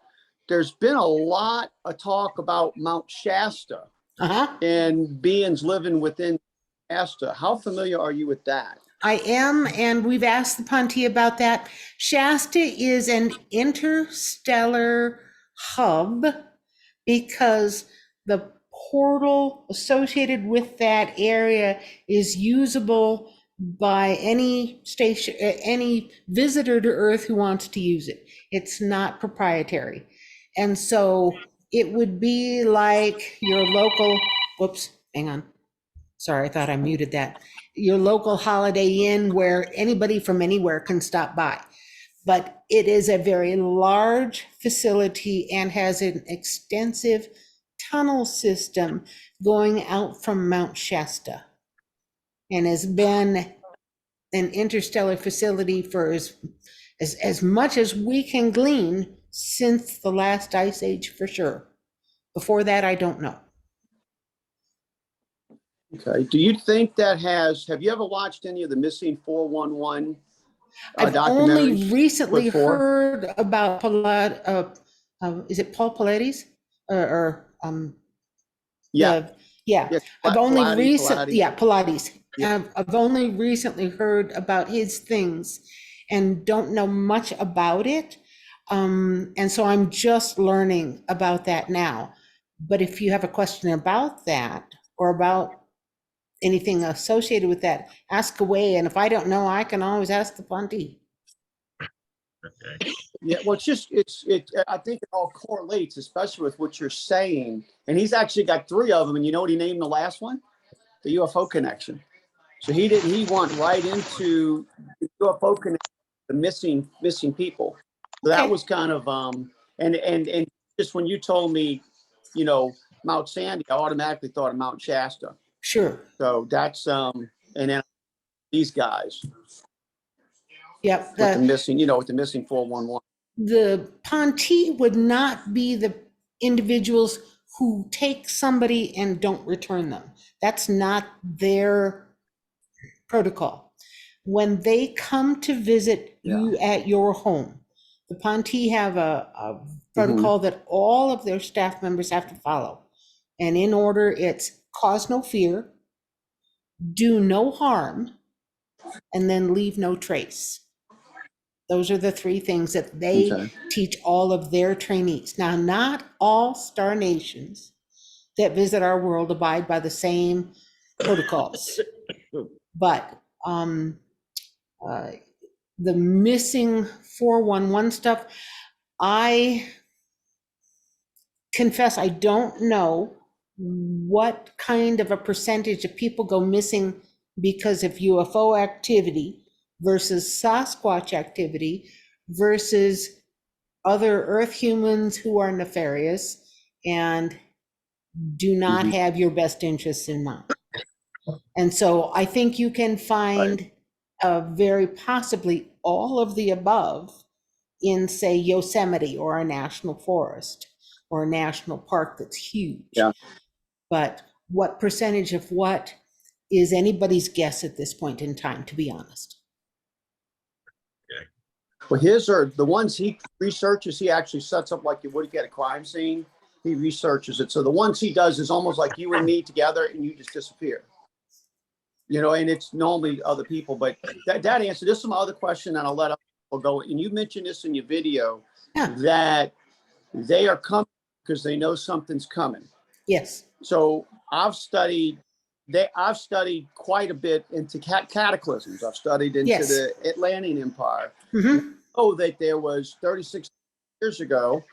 There's been a lot of talk about Mount Shasta Uh-huh. and beings living within Shasta. How familiar are you with that? I am, and we've asked the Ponte about that. Shasta is an interstellar hub because the portal associated with that area is usable by any station, any visitor to Earth who wants to use it. It's not proprietary. And so it would be like your local, whoops, hang on. Sorry, I thought I muted that. Your local Holiday Inn where anybody from anywhere can stop by. But it is a very large facility and has an extensive tunnel system going out from Mount Shasta, and has been an interstellar facility for as much as we can glean since the last ice age, for sure. Before that, I don't know. Okay. Do you think have you ever watched any of the Missing 411 I've only documentaries? recently before? heard about is it Paul Pilates Yeah. yeah. Yeah, I've only Pilates. Pilates. Yeah. I've only recently heard about his things and don't know much about it. And so I'm just learning about that now. But if you have a question about that or about anything associated with that, ask away. And if I don't know, I can always ask the Ponte. Yeah, well, I think it all correlates, especially with what you're saying. And he's actually got three of them. And you know what he named the last one? The UFO connection. So he went right into the UFO connection, the missing people. So that Okay. was kind of, and just when you told me, Mount Sandy, I automatically thought of Mount Shasta. Sure. So that's, and then these guys Yep. with the missing 411. The Ponte would not be the individuals who take somebody and don't return them. That's not their protocol. When they come to visit you at your home, the Ponte have a protocol that all of their staff members have to follow. And in order, it's cause no fear, do no harm, and then leave no trace. Those are the three things that they teach all of their trainees. Now, not all star nations that visit our world abide by the same protocols, but the missing 411 stuff, I confess I don't know what kind of a percentage of people go missing because of UFO activity versus Sasquatch activity versus other Earth humans who are nefarious and do not have your best interests in mind. And so I think you can find very possibly all of the above in, say, Yosemite or a national forest. or a national park that's huge. Yeah. But what percentage of what is anybody's guess at this point in time, to be honest. Well, his are the ones he researches. He actually sets up like you would get a crime scene. He researches it. So the ones he does is almost like you and me together, and you just disappear. You know, and it's normally other people. But that answer. There's some other question, and I'll let people go. And you mentioned this in your video that they are coming because they know something's coming. Yes. So I've studied quite a bit into cataclysms. I've studied into the Atlantean Empire. Mm-hmm. Oh, that there was 36 years ago,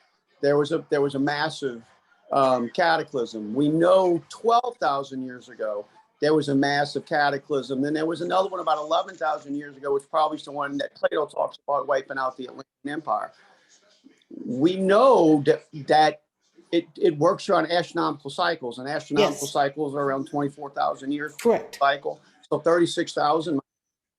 there was a massive cataclysm. We know 12,000 years ago there was a massive cataclysm. Then there was another one about 11,000 years ago, which probably is the one that Plato talks about wiping out the Atlantean Empire. We know that it works on astronomical cycles, and astronomical cycles are around 24,000 years. Correct. Cycle. So 36,000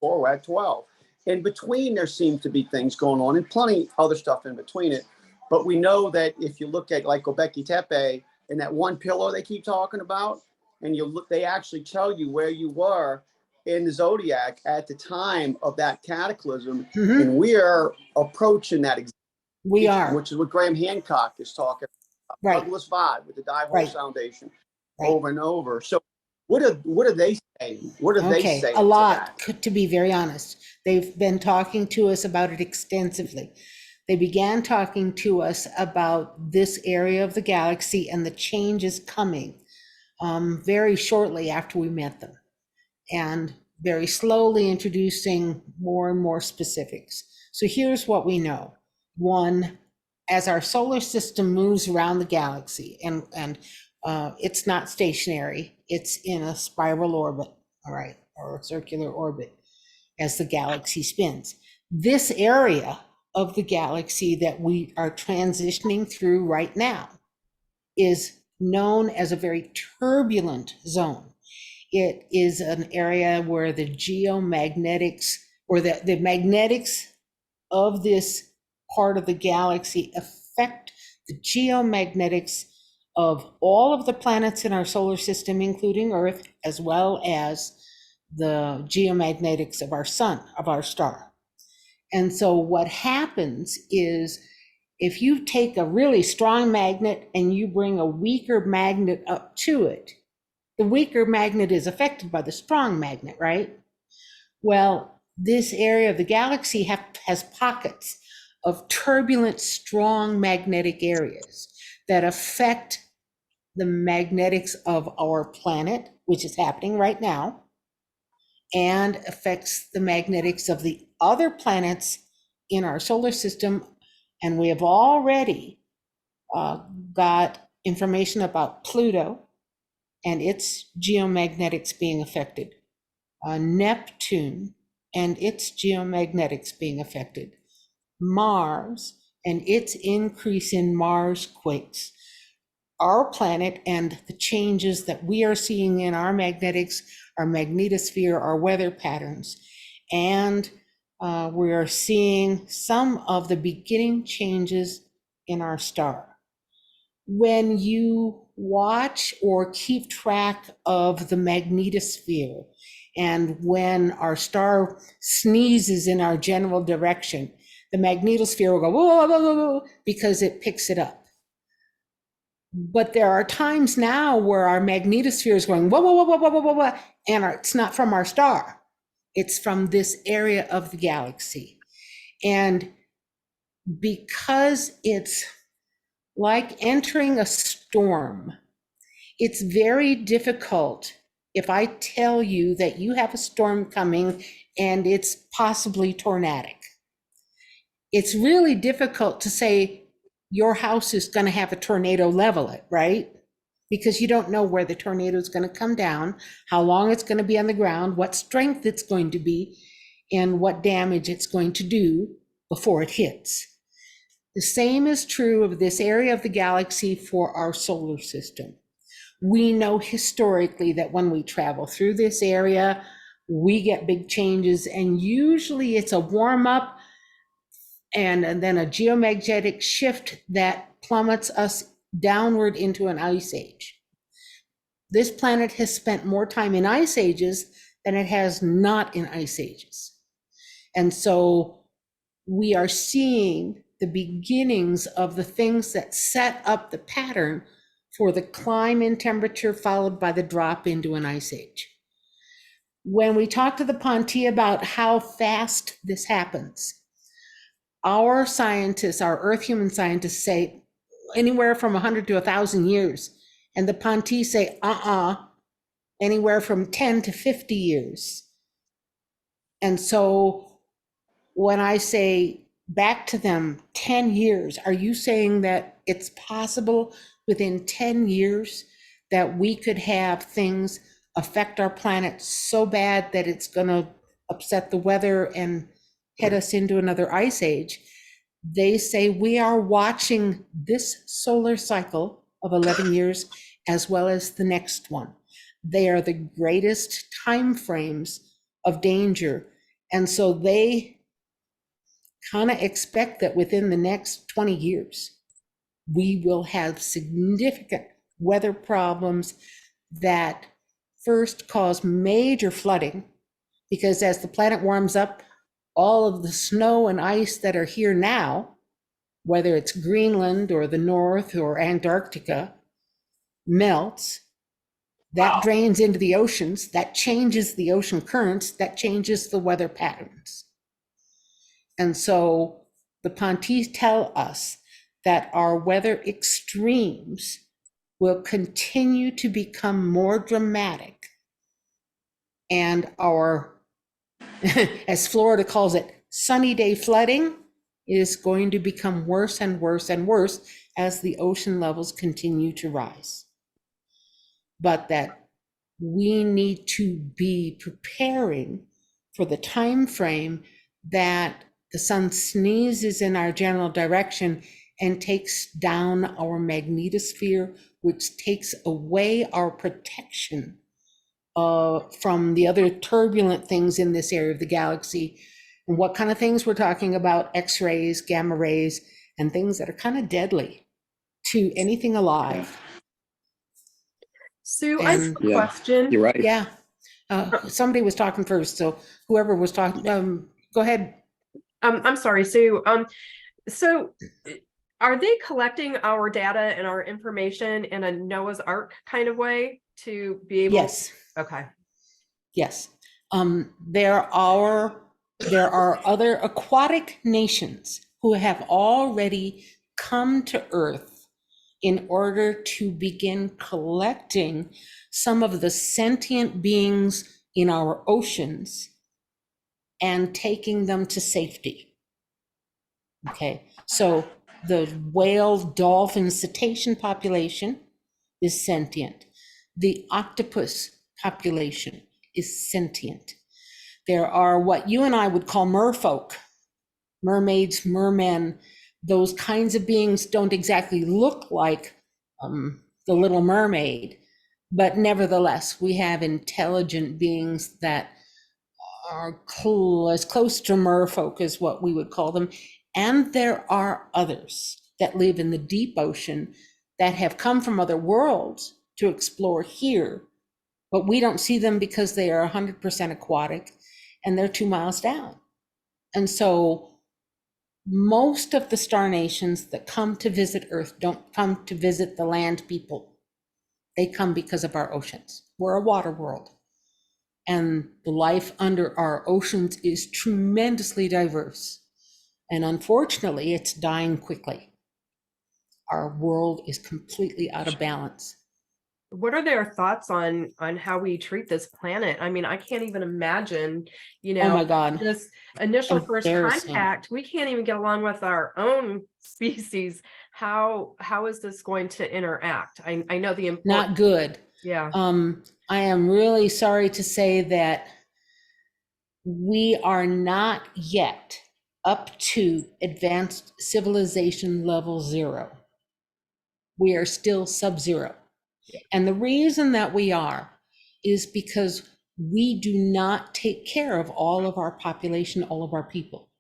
we're at 12. In between, there seem to be things going on, and plenty other stuff in between it. But we know that if you look at like Göbekli Tepe and that one pillar they keep talking about, and you look, they actually tell you where you were in the zodiac at the time of that cataclysm, and we are approaching that. We are, which is what Graham Hancock is talking about. Right. Douglas Vod with the Die Hole Foundation, Right. over and over. So what are they saying? What are they saying? A lot, to be very honest. They've been talking to us about it extensively. They began talking to us about this area of the galaxy and the changes coming very shortly after we met them, and very slowly introducing more and more specifics. So here's what we know. One, as our solar system moves around the galaxy, and it's not stationary, it's in a spiral orbit, all right, or a circular orbit as the galaxy spins. This area of the galaxy that we are transitioning through right now is known as a very turbulent zone. It is an area where the geomagnetics, or the magnetics of this part of the galaxy affect the geomagnetics of all of the planets in our solar system, including Earth, as well as the geomagnetics of our sun, of our star. And so what happens is, if you take a really strong magnet and you bring a weaker magnet up to it, the weaker magnet is affected by the strong magnet, right? Well, this area of the galaxy has pockets of turbulent, strong magnetic areas that affect the magnetics of our planet, which is happening right now, and affects the magnetics of the other planets in our solar system. And we have already got information about Pluto and its geomagnetics being affected, Neptune and its geomagnetics being affected, Mars and its increase in Mars quakes, our planet and the changes that we are seeing in our magnetics, our magnetosphere, our weather patterns, and we are seeing some of the beginning changes in our star. When you watch or keep track of the magnetosphere, and when our star sneezes in our general direction, the magnetosphere will go whoa, whoa, whoa, whoa, because it picks it up. But there are times now where our magnetosphere is going whoa, whoa, whoa, whoa, whoa, whoa, whoa, and it's not from our star. It's from this area of the galaxy. And because it's like entering a storm, it's very difficult if I tell you that you have a storm coming and it's possibly tornadic. It's really difficult to say your house is going to have a tornado level it, right? Because you don't know where the tornado is going to come down, how long it's going to be on the ground, what strength it's going to be, and what damage it's going to do before it hits. The same is true of this area of the galaxy for our solar system. We know historically that when we travel through this area, we get big changes, and usually it's a warm up and then a geomagnetic shift that plummets us downward into an ice age. This planet has spent more time in ice ages than it has not in ice ages. And so we are seeing the beginnings of the things that set up the pattern for the climb in temperature followed by the drop into an ice age. When we talk to the Ponti about how fast this happens, our scientists, our Earth human scientists say anywhere from 100 to 1,000 years. And the Ponti say, anywhere from 10 to 50 years. And so when I say back to them 10 years, are you saying that it's possible within 10 years that we could have things affect our planet so bad that it's going to upset the weather and head us into another ice age? They say we are watching this solar cycle of 11 years as well as the next one. They are the greatest time frames of danger. And so they kind of expect that within the next 20 years, we will have significant weather problems that first cause major flooding, because as the planet warms up, all of the snow and ice that are here now, whether it's Greenland or the North or Antarctica, melts. That drains into the oceans, that changes the ocean currents, that changes the weather patterns. And so the Pontis tell us that our weather extremes will continue to become more dramatic. And our, as Florida calls it, sunny day flooding is going to become worse and worse and worse as the ocean levels continue to rise. But that we need to be preparing for the time frame that the sun sneezes in our general direction and takes down our magnetosphere, which takes away our protection from the other turbulent things in this area of the galaxy. And what kind of things we're talking about? X-rays, gamma rays, and things that are kind of deadly to anything alive. Sue, I have And- a question. You're right. Yeah, somebody was talking first, so whoever was talking, go ahead. I'm sorry, Sue. So are they collecting our data and our information in a Noah's Ark kind of way to be able? Yes, Okay. yes. There are other aquatic nations who have already come to Earth in order to begin collecting some of the sentient beings in our oceans and taking them to safety. Okay, so the whale, dolphin, cetacean population is sentient. The octopus population is sentient. There are what you and I would call merfolk, mermaids, mermen. Those kinds of beings don't exactly look like the Little Mermaid, but nevertheless, we have intelligent beings that are as close to merfolk as what we would call them. And there are others that live in the deep ocean that have come from other worlds to explore here, but we don't see them because they are 100% aquatic and they're 2 miles down. And so most of the star nations that come to visit Earth don't come to visit the land people. They come because of our oceans. We're a water world. And the life under our oceans is tremendously diverse. And unfortunately, it's dying quickly. Our world is completely out of balance. What are their thoughts on how we treat this planet? I mean, I can't even imagine, Oh my God. this initial first Embarrassing. contact. We can't even get along with our own species. How is this going to interact? I know the important. Not good. Yeah. I am really sorry to say that we are not yet up to advanced civilization level 0. We are still sub-zero. And the reason that we are is because we do not take care of all of our population, all of our people.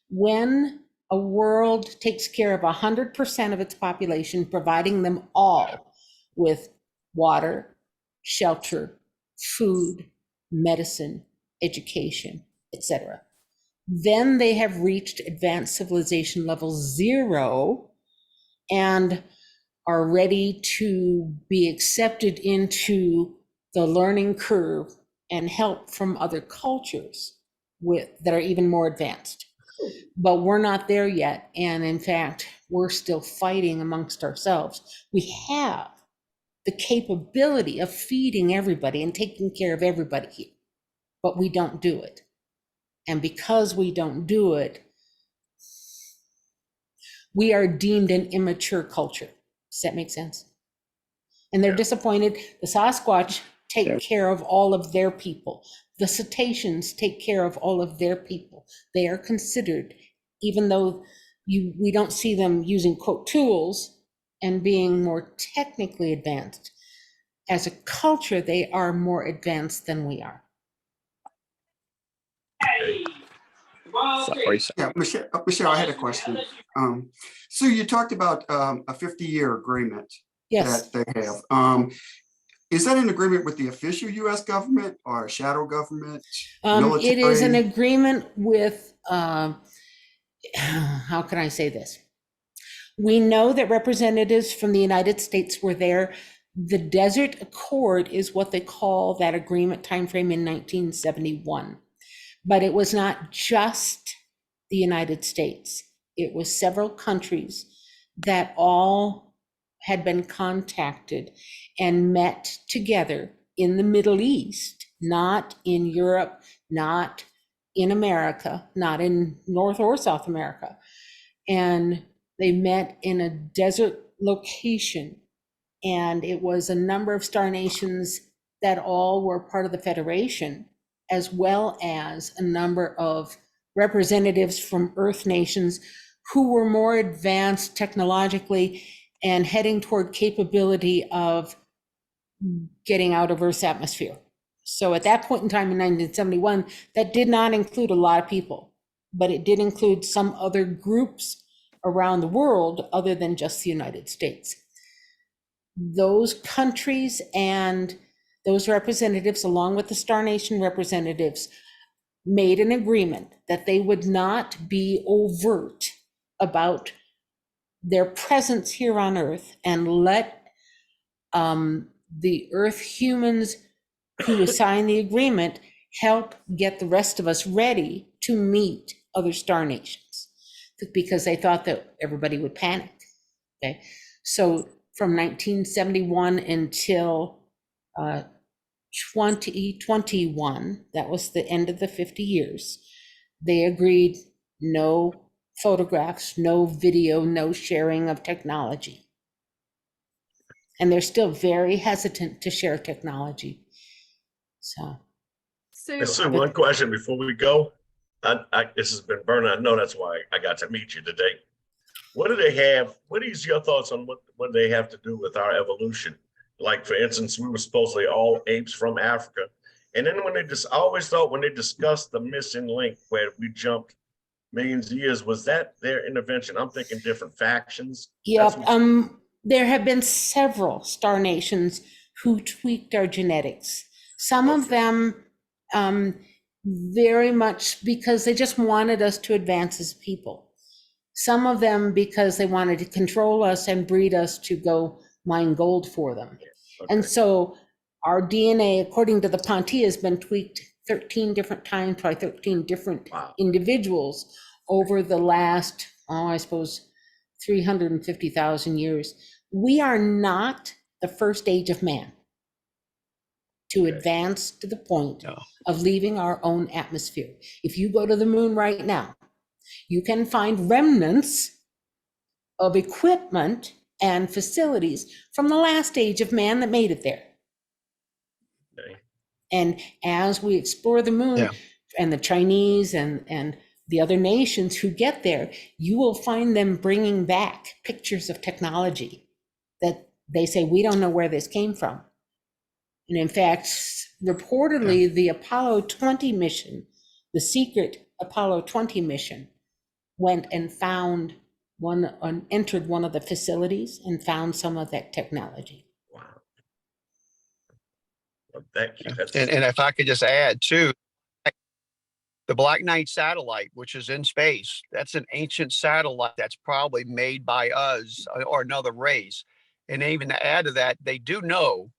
When a world takes care of 100% of its population, providing them all with water, shelter, food, medicine, education, etc. Then they have reached advanced civilization level 0 and are ready to be accepted into the learning curve and help from other cultures that are even more advanced. But we're not there yet. And in fact, we're still fighting amongst ourselves. We have the capability of feeding everybody and taking care of everybody here, but we don't do it. And because we don't do it, we are deemed an immature culture. Does that make sense? And they're disappointed. The Sasquatch take care of all of their people. The cetaceans take care of all of their people. They are considered, even though we don't see them using quote tools and being more technically advanced, as a culture, they are more advanced than we are. Sorry. Yeah, Michelle, I had a question. So you talked about a 50-year agreement Yes. that they have. Is that an agreement with the official U.S. government or a shadow government? It is an military? agreement with, how can I say this? We know that representatives from the United States were there. The Desert Accord is what they call that agreement timeframe in 1971. But it was not just the United States. It was several countries that all had been contacted and met together in the Middle East, not in Europe, not in America, not in North or South America. And they met in a desert location. And it was a number of star nations that all were part of the Federation, as well as a number of representatives from Earth nations who were more advanced technologically and heading toward capability of getting out of Earth's atmosphere. So at that point in time in 1971, that did not include a lot of people, but it did include some other groups around the world other than just the United States. Those countries and those representatives, along with the Star Nation representatives, made an agreement that they would not be overt about their presence here on Earth and let the Earth humans who signed the agreement help get the rest of us ready to meet other Star Nations, because they thought that everybody would panic. Okay, so from 1971 until 2021, that was the end of the 50 years, they agreed no photographs, no video, no sharing of technology. And they're still very hesitant to share technology. So. So one question before we go. This has been burning. I know that's why I got to meet you today. What do they have? What is your thoughts on what they have to do with our evolution? Like, for instance, we were supposedly all apes from Africa. And then I always thought when they discussed the missing link where we jumped millions of years, was that their intervention? I'm thinking different factions. Yep. There have been several Star Nations who tweaked our genetics. Some of them very much because they just wanted us to advance as people. Some of them because they wanted to control us and breed us to go mine gold for them. Okay. And so our DNA, according to the Ponti, has been tweaked 13 different times by 13 different individuals over the last, I suppose, 350,000 years. We are not the first age of man to advance to the point of leaving our own atmosphere. If you go to the moon right now, you can find remnants of equipment and facilities from the last age of man that made it there. Okay. And as we explore the moon and the Chinese and the other nations who get there, you will find them bringing back pictures of technology that they say, we don't know where this came from. And in fact, reportedly, the Apollo 20 mission, the secret Apollo 20 mission, went and found entered one of the facilities and found some of that technology. Wow. Well, thank you. And if I could just add too, the Black Knight satellite, which is in space, that's an ancient satellite that's probably made by us or another race. And even to add to that, they do know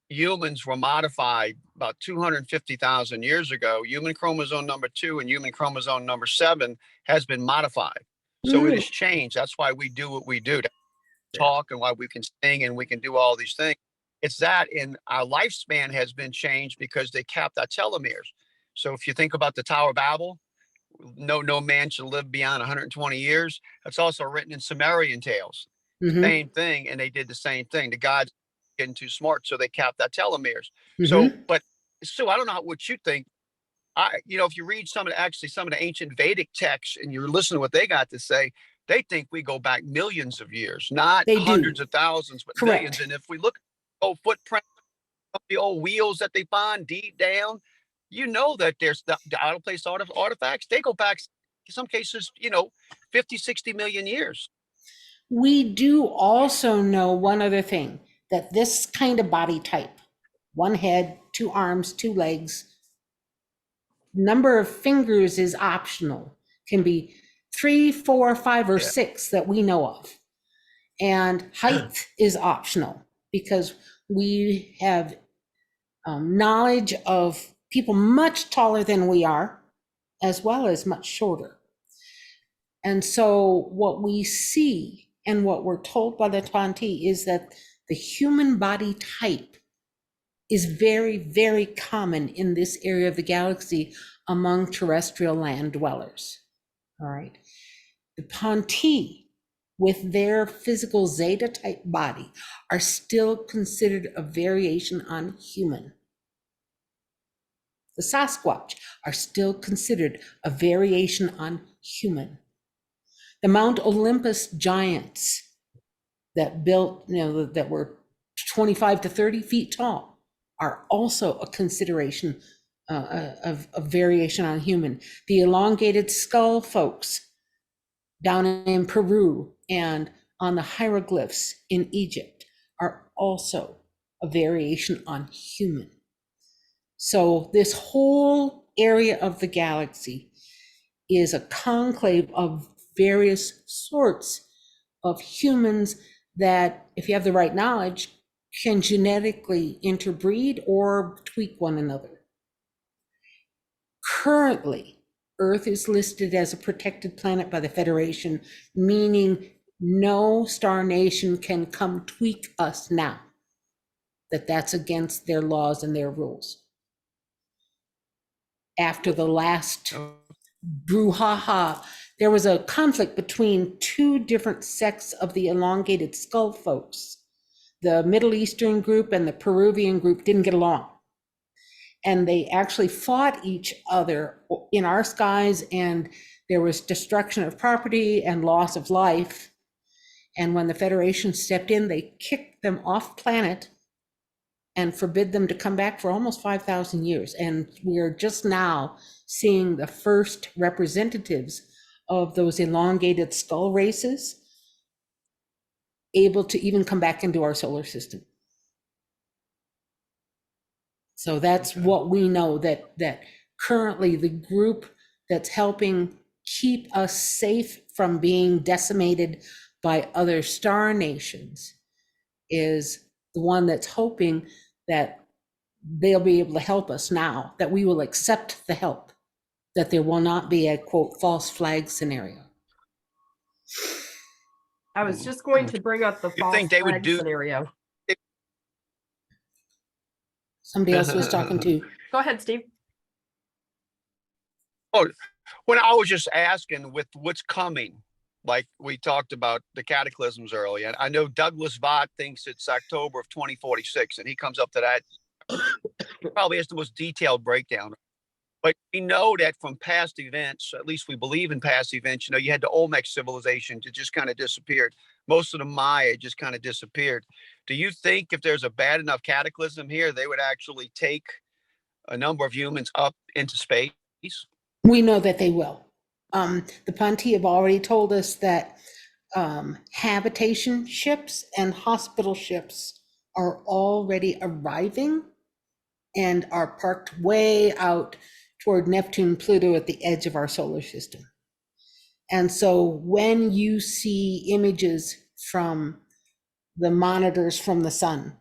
humans were modified about 250,000 years ago. Human chromosome number 2 and human chromosome number 7 has been modified. So it has changed. That's why we do what we do, to talk, and why we can sing and we can do all these things. It's that in our lifespan has been changed because they capped our telomeres. So if you think about the Tower of Babel, no man should live beyond 120 years. That's also written in Sumerian tales. Same thing, and they did the same thing. The gods getting too smart, so they capped that telomeres. So, but Sue, I don't know what you think. If you read some of the ancient Vedic texts and you listen to what they got to say, they think we go back millions of years, not hundreds of thousands, but millions. And if we look at the old footprint of the old wheels that they find deep down, that there's the out of place artifacts. They go back in some cases, 50, 60 million years. We do also know one other thing, that this kind of body type, one head, 2 arms, 2 legs, number of fingers is optional, can be 3, 4, 5, or 6 that we know of. And height is optional because we have knowledge of people much taller than we are, as well as much shorter. And so what we see and what we're told by the Tanti is that the human body type is very, very common in this area of the galaxy among terrestrial land dwellers. All right. The Tanti, with their physical Zeta type body, are still considered a variation on human. The Sasquatch are still considered a variation on human. The Mount Olympus giants that built, that were 25 to 30 feet tall are also a consideration of variation on human. The elongated skull folks down in Peru and on the hieroglyphs in Egypt are also a variation on human. So this whole area of the galaxy is a conclave of various sorts of humans that, if you have the right knowledge, can genetically interbreed or tweak one another. Currently, Earth is listed as a protected planet by the Federation, meaning no star nation can come tweak us now. That's against their laws and their rules. After the last brouhaha, there was a conflict between 2 different sects of the elongated skull folks. The Middle Eastern group and the Peruvian group didn't get along. And they actually fought each other in our skies, and there was destruction of property and loss of life. And when the Federation stepped in, they kicked them off planet and forbid them to come back for almost 5,000 years. And we are just now seeing the first representatives of those elongated skull races able to even come back into our solar system. So that's what we know, that currently the group that's helping keep us safe from being decimated by other star nations is the one that's hoping that they'll be able to help us now, that we will accept the help, that there will not be a, quote, false flag scenario. I was just going to bring up the false flag scenario. Somebody else was talking to. Go ahead, Steve. Oh, when I was just asking with what's coming, like we talked about the cataclysms earlier. I know Douglas Vaught thinks it's October of 2046, and he comes up to that. He probably has the most detailed breakdown. But we know that from past events, at least we believe in past events, you had the Olmec civilization that just kind of disappeared. Most of the Maya just kind of disappeared. Do you think if there's a bad enough cataclysm here, they would actually take a number of humans up into space? We know that they will. The Ponte have already told us that habitation ships and hospital ships are already arriving and are parked way out toward Neptune, Pluto at the edge of our solar system. And so when you see images from the monitors from the sun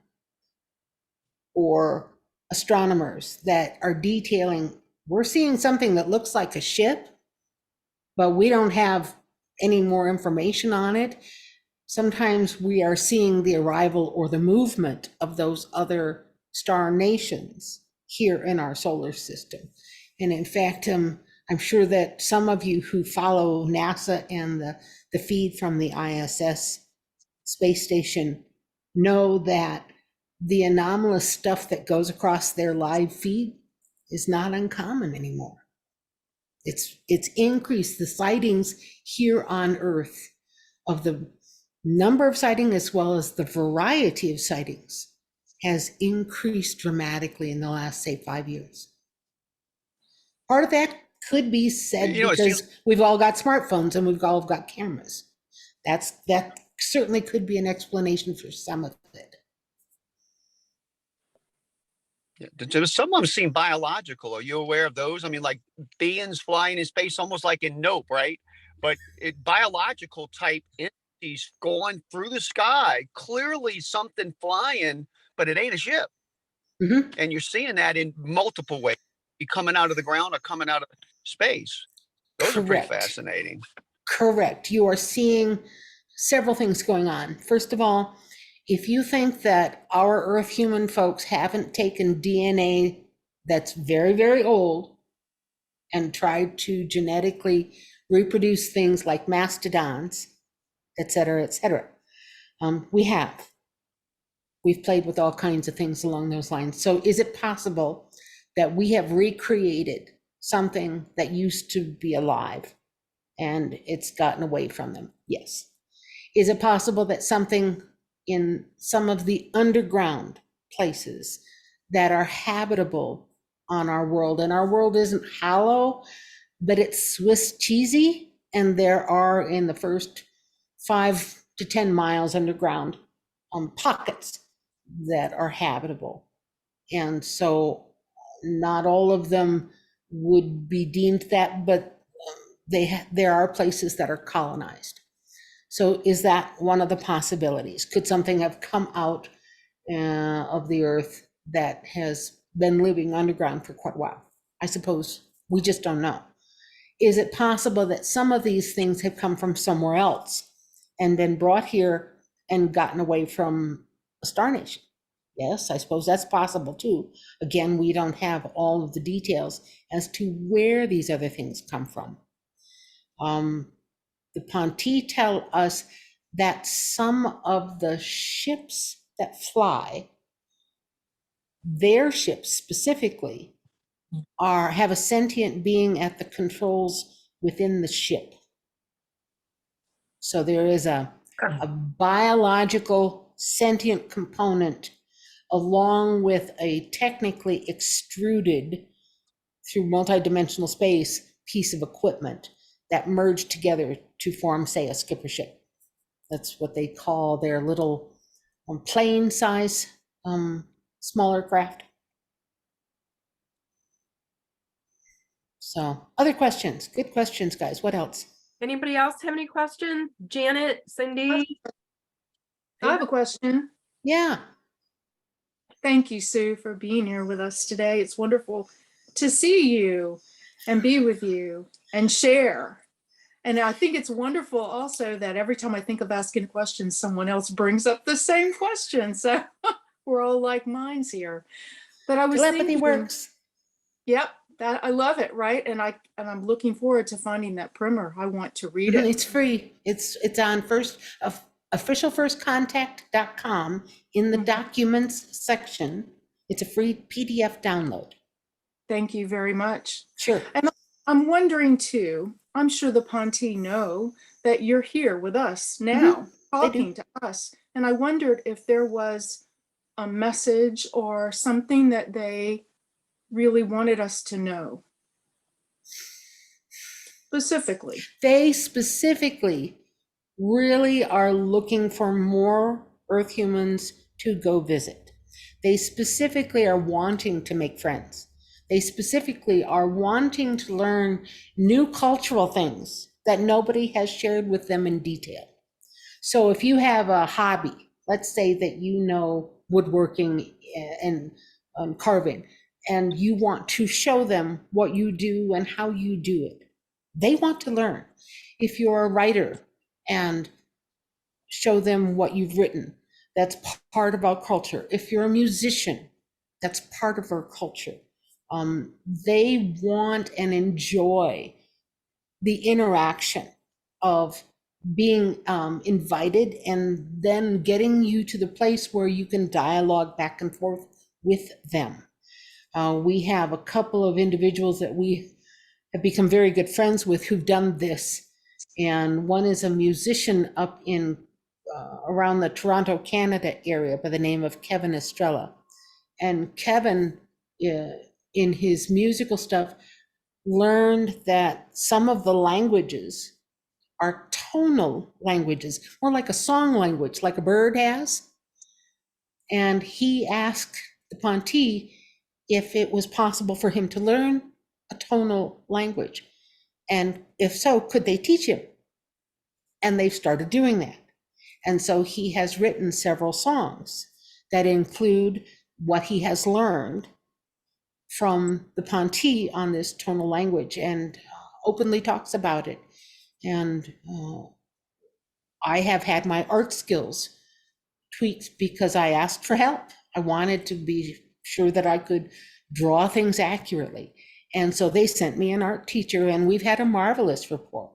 or astronomers that are detailing, we're seeing something that looks like a ship, but we don't have any more information on it. Sometimes we are seeing the arrival or the movement of those other star nations here in our solar system. And in fact, I'm sure that some of you who follow NASA and the feed from the ISS space station know that the anomalous stuff that goes across their live feed is not uncommon anymore. It's increased. The sightings here on Earth, of the number of sightings as well as the variety of sightings, has increased dramatically in the last, say, 5 years. Part of that could be said because we've all got smartphones and we've all got cameras. That certainly could be an explanation for some of it. Yeah. Some of them seem biological. Are you aware of those? I mean, like beings flying in space, almost like in Nope, right? But biological type entities going through the sky, clearly something flying, but it ain't a ship. Mm-hmm. And you're seeing that in multiple ways, coming out of the ground or coming out of space. Those are pretty fascinating. Correct. You are seeing several things going on. First of all, if you think that our Earth human folks haven't taken DNA that's very, very old and tried to genetically reproduce things like mastodons, et cetera, we have. We've played with all kinds of things along those lines. So is it possible that we have recreated something that used to be alive and it's gotten away from them? Yes. Is it possible that something in some of the underground places that are habitable on our world, and our world isn't hollow, but it's Swiss cheesy, and there are in the first 5 to 10 miles underground pockets that are habitable. And so not all of them would be deemed that, but there are places that are colonized. So is that one of the possibilities? Could something have come out of the Earth that has been living underground for quite a while? I suppose we just don't know. Is it possible that some of these things have come from somewhere else and been brought here and gotten away from a star nation? Yes, I suppose that's possible too. Again, we don't have all of the details as to where these other things come from. The Ponte tell us that some of the ships that fly, their ships specifically, have a sentient being at the controls within the ship. So there is a biological sentient component along with a technically extruded through multidimensional space piece of equipment that merged together to form, say, a skipper ship. That's what they call their little plane size smaller craft. So other questions? Good questions, guys. What else? Anybody else have any questions? Janet, Cindy? I have a question. Yeah. Thank you, Sue, for being here with us today. It's wonderful to see you and be with you and share. And I think it's wonderful also that every time I think of asking questions, someone else brings up the same question. So we're all like minds here. But I was Telepathy thinking, works. Yep, that I love it, right? And I'm looking forward to finding that primer. I want to read it. It's free. It's on officialfirstcontact.com in the documents section. It's a free PDF download. Thank you very much. Sure. And I'm wondering too, I'm sure the Ponte know that you're here with us now, talking to us. And I wondered if there was a message or something that they really wanted us to know. specifically? They specifically really are looking for more Earth humans to go visit. They specifically are wanting to make friends. They specifically are wanting to learn new cultural things that nobody has shared with them in detail. So if you have a hobby, let's say that you know woodworking and carving, and you want to show them what you do and how you do it, they want to learn. If you're a writer and show them what you've written, that's part of our culture. If you're a musician, that's part of our culture. They want and enjoy the interaction of being invited and then getting you to the place where you can dialogue back and forth with them. We have a couple of individuals that we have become very good friends with who've done this. And one is a musician up in around the Toronto, Canada area by the name of Kevin Estrella. And Kevin, in his musical stuff, learned that some of the languages are tonal languages, more like a song language, like a bird has. And he asked the Ponte if it was possible for him to learn a tonal language. And if so, could they teach him? And they've started doing that. And so he has written several songs that include what he has learned from the Ponte on this tonal language and openly talks about it. And I have had my art skills tweaked because I asked for help. I wanted to be sure that I could draw things accurately. And so they sent me an art teacher, and we've had a marvelous rapport.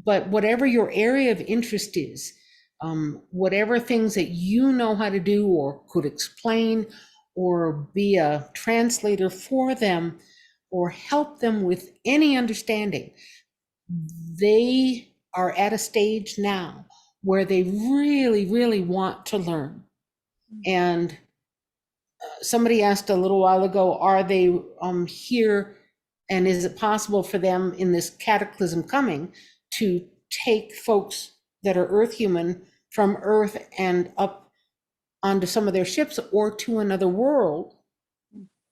But whatever your area of interest is, whatever things that you know how to do or could explain or be a translator for them or help them with any understanding, they are at a stage now where they really, really want to learn. And somebody asked a little while ago, are they here, and is it possible for them in this cataclysm coming to take folks that are Earth human from Earth and up onto some of their ships or to another world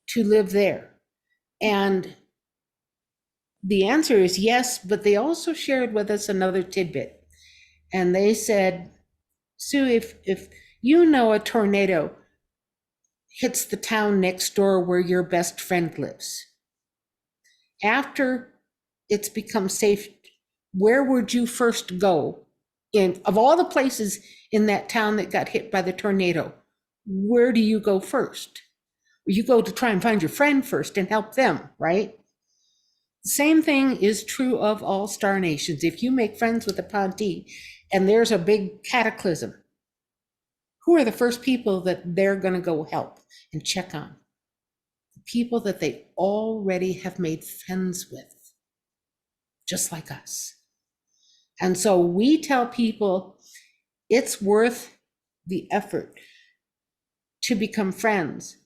to live there? And the answer is yes, but they also shared with us another tidbit. And they said, Sue, if you know a tornado hits the town next door where your best friend lives, after it's become safe, where would you first go? Of all the places in that town that got hit by the tornado, where do you go first? You go to try and find your friend first and help them, right? The same thing is true of all star nations. If you make friends with the Ponte and there's a big cataclysm, who are the first people that they're going to go help and check on? The people that they already have made friends with, just like us. And so we tell people it's worth the effort to become friends,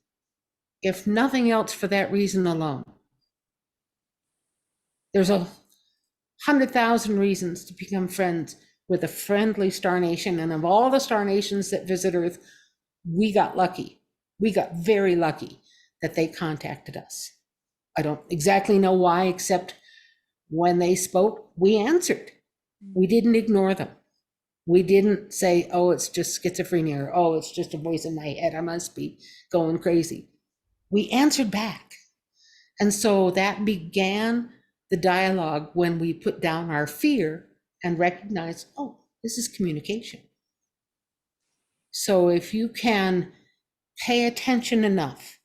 if nothing else for that reason alone. There's 100,000 reasons to become friends with a friendly star nation. And of all the star nations that visit Earth, we got lucky. We got very lucky that they contacted us. I don't exactly know why, except when they spoke, we answered. We didn't ignore them. We didn't say, oh, it's just schizophrenia, or oh, it's just a voice in my head, I must be going crazy. We answered back. And so that began the dialogue when we put down our fear and recognized, oh, this is communication. So if you can pay attention enough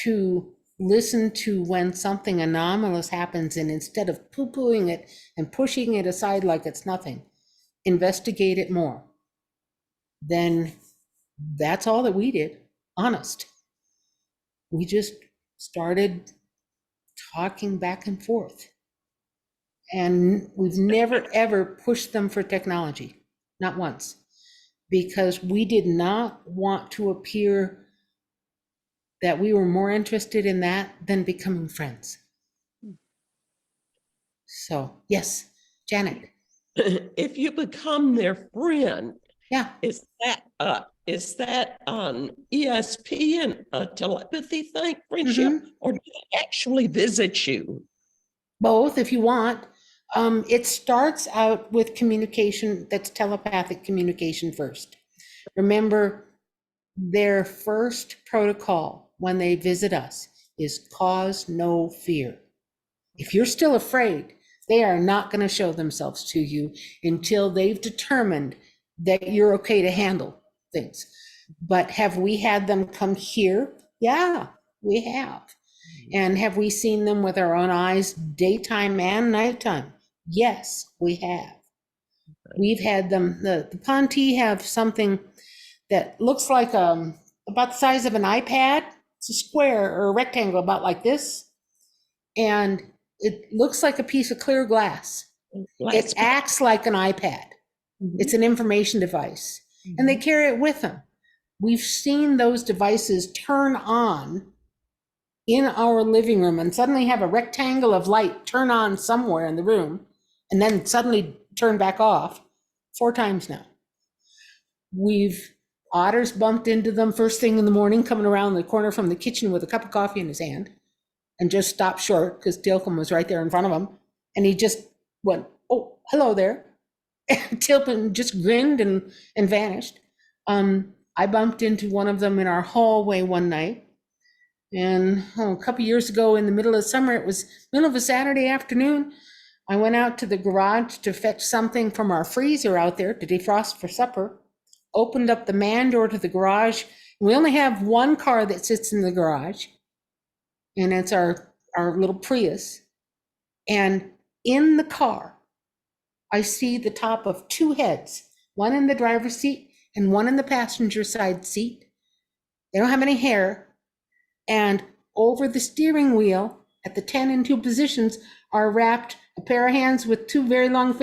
to listen to when something anomalous happens, and instead of poo-pooing it and pushing it aside like it's nothing, investigate it more, then that's all that we did, honest. We just started talking back and forth. And we've never, ever pushed them for technology, not once, because we did not want to appear that we were more interested in that than becoming friends. So, yes, Janet. If you become their friend, Yeah. is that on ESP and a telepathy thing, friendship, or do they actually visit you? Both, if you want. It starts out with communication that's telepathic communication first. Remember, their first protocol when they visit us is cause no fear. If you're still afraid, they are not going to show themselves to you until they've determined that you're okay to handle things. But have we had them come here? Yeah, we have. And have we seen them with our own eyes, daytime and nighttime? Yes, we have. We've had them, the Ponti have something that looks like about the size of an iPad. It's a square or a rectangle about like this. And it looks like a piece of clear glass. It acts like an iPad. It's an information device. And they carry it with them. We've seen those devices turn on in our living room and suddenly have a rectangle of light turn on somewhere in the room and then suddenly turn back off 4 times now. Otter's bumped into them first thing in the morning coming around the corner from the kitchen with a cup of coffee in his hand and just stopped short because Tilcom was right there in front of him. And he just went, oh, hello there. And Tilcom just grinned and vanished. I bumped into one of them in our hallway one night. And a couple years ago in the middle of summer, it was middle of a Saturday afternoon. I went out to the garage to fetch something from our freezer out there to defrost for supper, opened up the man door to the garage. We only have one car that sits in the garage, and it's our little Prius. And in the car, I see the top of 2 heads, one in the driver's seat and one in the passenger side seat. They don't have any hair. And over the steering wheel at the 10 and 2 positions are wrapped a pair of hands with 2 very long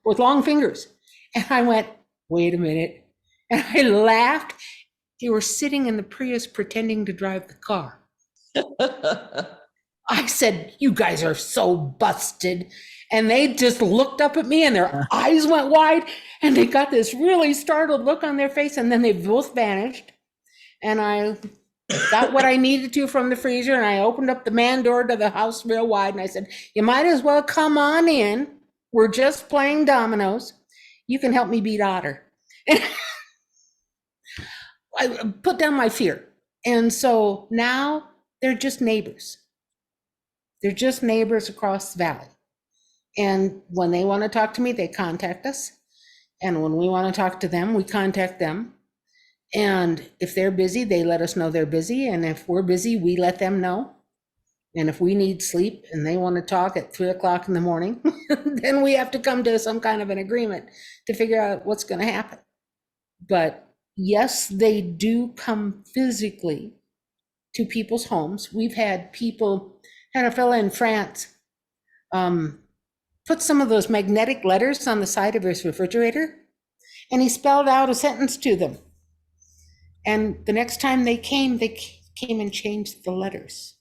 with long fingers. And I went, wait a minute. And I laughed. They were sitting in the Prius pretending to drive the car. I said, you guys are so busted. And they just looked up at me and their eyes went wide and they got this really startled look on their face. And then they both vanished. And I got what I needed to from the freezer and I opened up the man door to the house real wide and I said, you might as well come on in. We're just playing dominoes. You can help me beat Otter. I put down my fear. And so now they're just neighbors. They're just neighbors across the valley. And when they want to talk to me, they contact us. And when we want to talk to them, we contact them. And if they're busy, they let us know they're busy. And if we're busy, we let them know. And if we need sleep and they want to talk at 3 o'clock in the morning, then we have to come to some kind of an agreement to figure out what's going to happen. But yes, they do come physically to people's homes. We've had had a fella in France put some of those magnetic letters on the side of his refrigerator, and he spelled out a sentence to them. And the next time they came and changed the letters.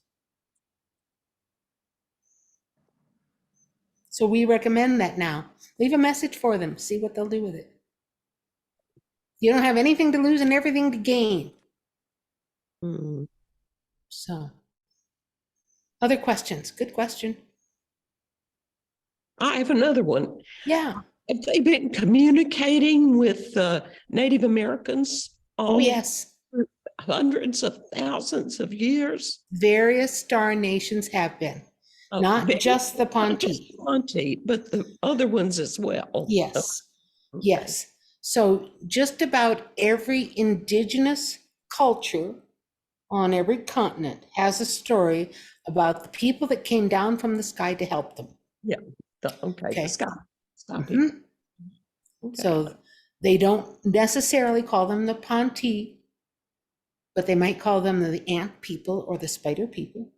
So we recommend that now. Leave a message for them, see what they'll do with it. You don't have anything to lose and everything to gain. So, other questions? Good question. I have another one. Yeah. Have they been communicating with Native Americans? Oh, yes. Hundreds of thousands of years? Various star nations have been. Not just the Ponti. Ponti, but the other ones as well. Yes. Yes. So just about every indigenous culture on every continent has a story about the people that came down from the sky to help them. Yeah. Okay. The sky. Okay. So they don't necessarily call them the Ponti, but they might call them the ant people or the spider people.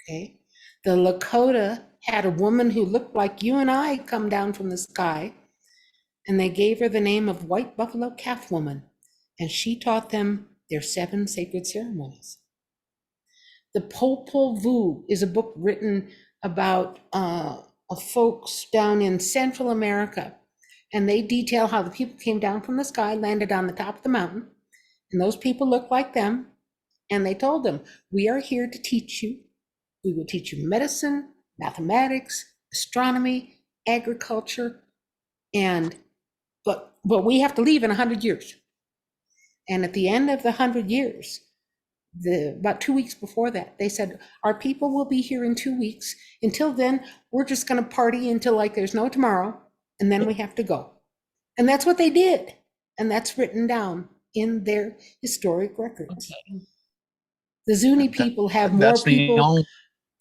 Okay. The Lakota had a woman who looked like you and I come down from the sky, and they gave her the name of White Buffalo Calf Woman, and she taught them their 7 sacred ceremonies. The Popol Vuh is a book written about of folks down in Central America. And they detail how the people came down from the sky, landed on the top of the mountain, and those people looked like them. And they told them, we are here to teach you. We will teach you medicine, mathematics, astronomy, agriculture, but we have to leave in 100 years. And at the end of the 100 years, about 2 weeks before that, they said, our people will be here in 2 weeks. Until then, we're just going to party until like there's no tomorrow, and then we have to go. And that's what they did. And that's written down in their historic records. The Zuni people have more That's the people only-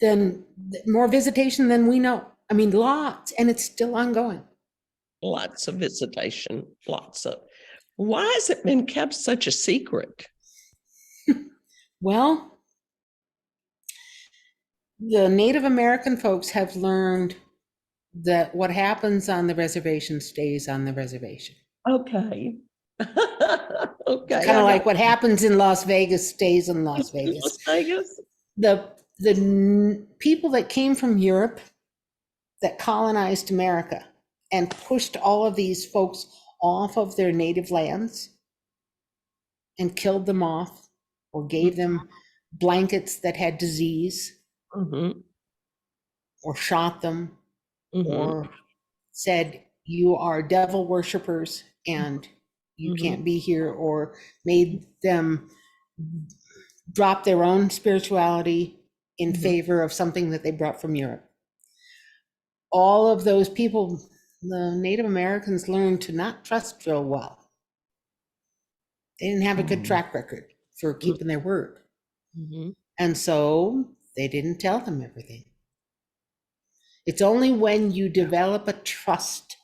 than more visitation than we know. I mean, lots, and it's still ongoing. Lots of visitation, lots of. Why has it been kept such a secret? Well, the Native American folks have learned that what happens on the reservation stays on the reservation. Okay. Okay. Kind of like what happens in Las Vegas stays in Las Vegas. Las Vegas. The people that came from Europe that colonized America and pushed all of these folks off of their native lands and killed them off or gave them blankets that had disease, or shot them, or said, you are devil worshipers and you can't be here, or made them drop their own spirituality in favor of something that they brought from Europe. All of those people, the Native Americans, learned to not trust real well. They didn't have a good track record for keeping their word. And so they didn't tell them everything. It's only when you develop a trust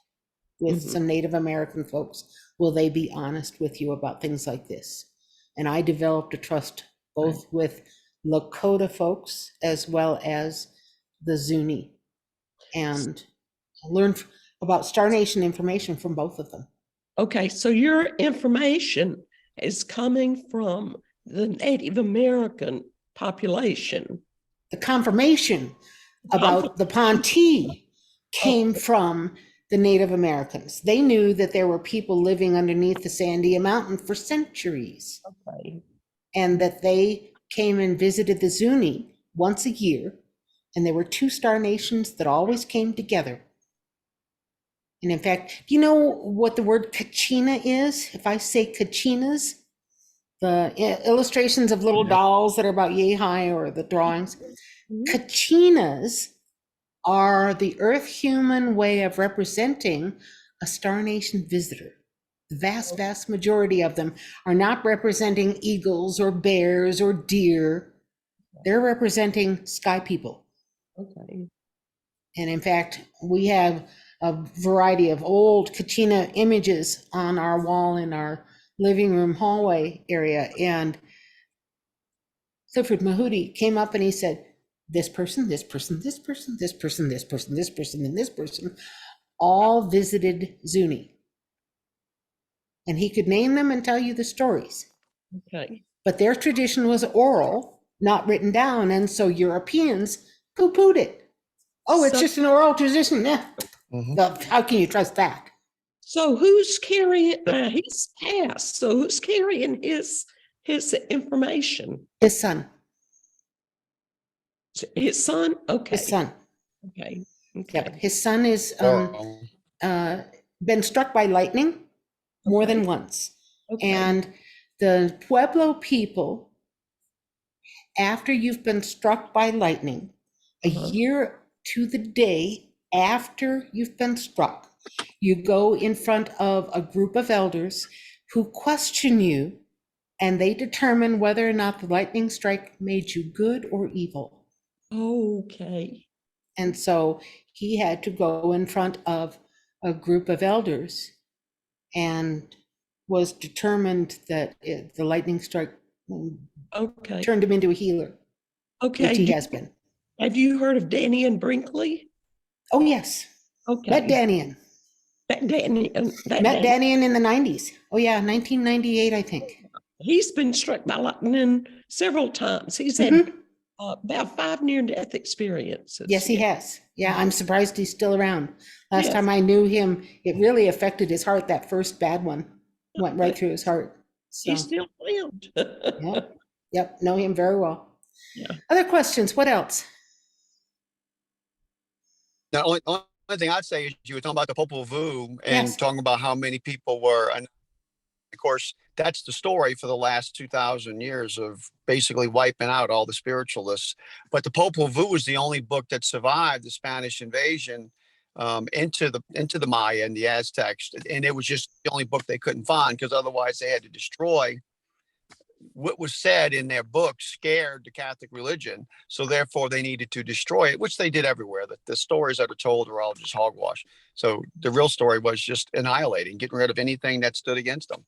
with some Native American folks will they be honest with you about things like this. And I developed a trust both with Lakota folks as well as the Zuni, and learned about Star Nation information from both of them. Okay, so your information is coming from the Native American population. The confirmation about the Ponte came from the Native Americans. They knew that there were people living underneath the Sandia Mountain for centuries. Okay. And that they came and visited the Zuni once a year. And there were 2 Star Nations that always came together. And in fact, do you know what the word kachina is? If I say kachinas, the illustrations of little dolls that are about yay high, or the drawings, kachinas are the Earth human way of representing a Star Nation visitor. The vast, vast majority of them are not representing eagles or bears or deer. They're representing sky people. Okay. And in fact, we have a variety of old Kachina images on our wall in our living room hallway area. And Clifford Mahudi came up and he said, this person, this person, this person, this person, this person, this person, and this person all visited Zuni. And he could name them and tell you the stories. Okay. But their tradition was oral, not written down. And so Europeans poo-pooed it. Oh, it's just an oral tradition. Yeah. How can you trust that? So who's carrying he's passed? So who's carrying his information? His son. His son? Okay. His son. Okay. Yep. His son is been struck by lightning more than once. And the Pueblo people, after you've been struck by lightning, a year to the day after you've been struck, you go in front of a group of elders who question you, and they determine whether or not the lightning strike made you good or evil. Okay. And so he had to go in front of a group of elders and was determined that the lightning strike turned him into a healer. Okay. Which he has been. Have you heard of Danny and Brinkley? Oh, yes. Okay. Met Danian. Met Danian in the 90s. Oh, yeah, 1998, I think. He's been struck by lightning several times. He's had about 5 near-death experiences. Yes, he has. Yeah, I'm surprised he's still around. Last Yes. time I knew him, it really affected his heart. That first bad one went right through his heart. So, He's still around. yeah, yep, know him very well. Yeah. Other questions? What else? The only thing I'd say is you were talking about the Popol Vuh and Yes. talking about how many people were, and of course, that's the story for the last 2,000 years of basically wiping out all the spiritualists. But the Popol Vuh is the only book that survived the Spanish invasion into the Maya and the Aztecs, and it was just the only book they couldn't find because otherwise they had to destroy what was said in their book. Scared the Catholic religion, so therefore they needed to destroy it, which they did everywhere. The stories that are told are all just hogwash. So the real story was just annihilating, getting rid of anything that stood against them.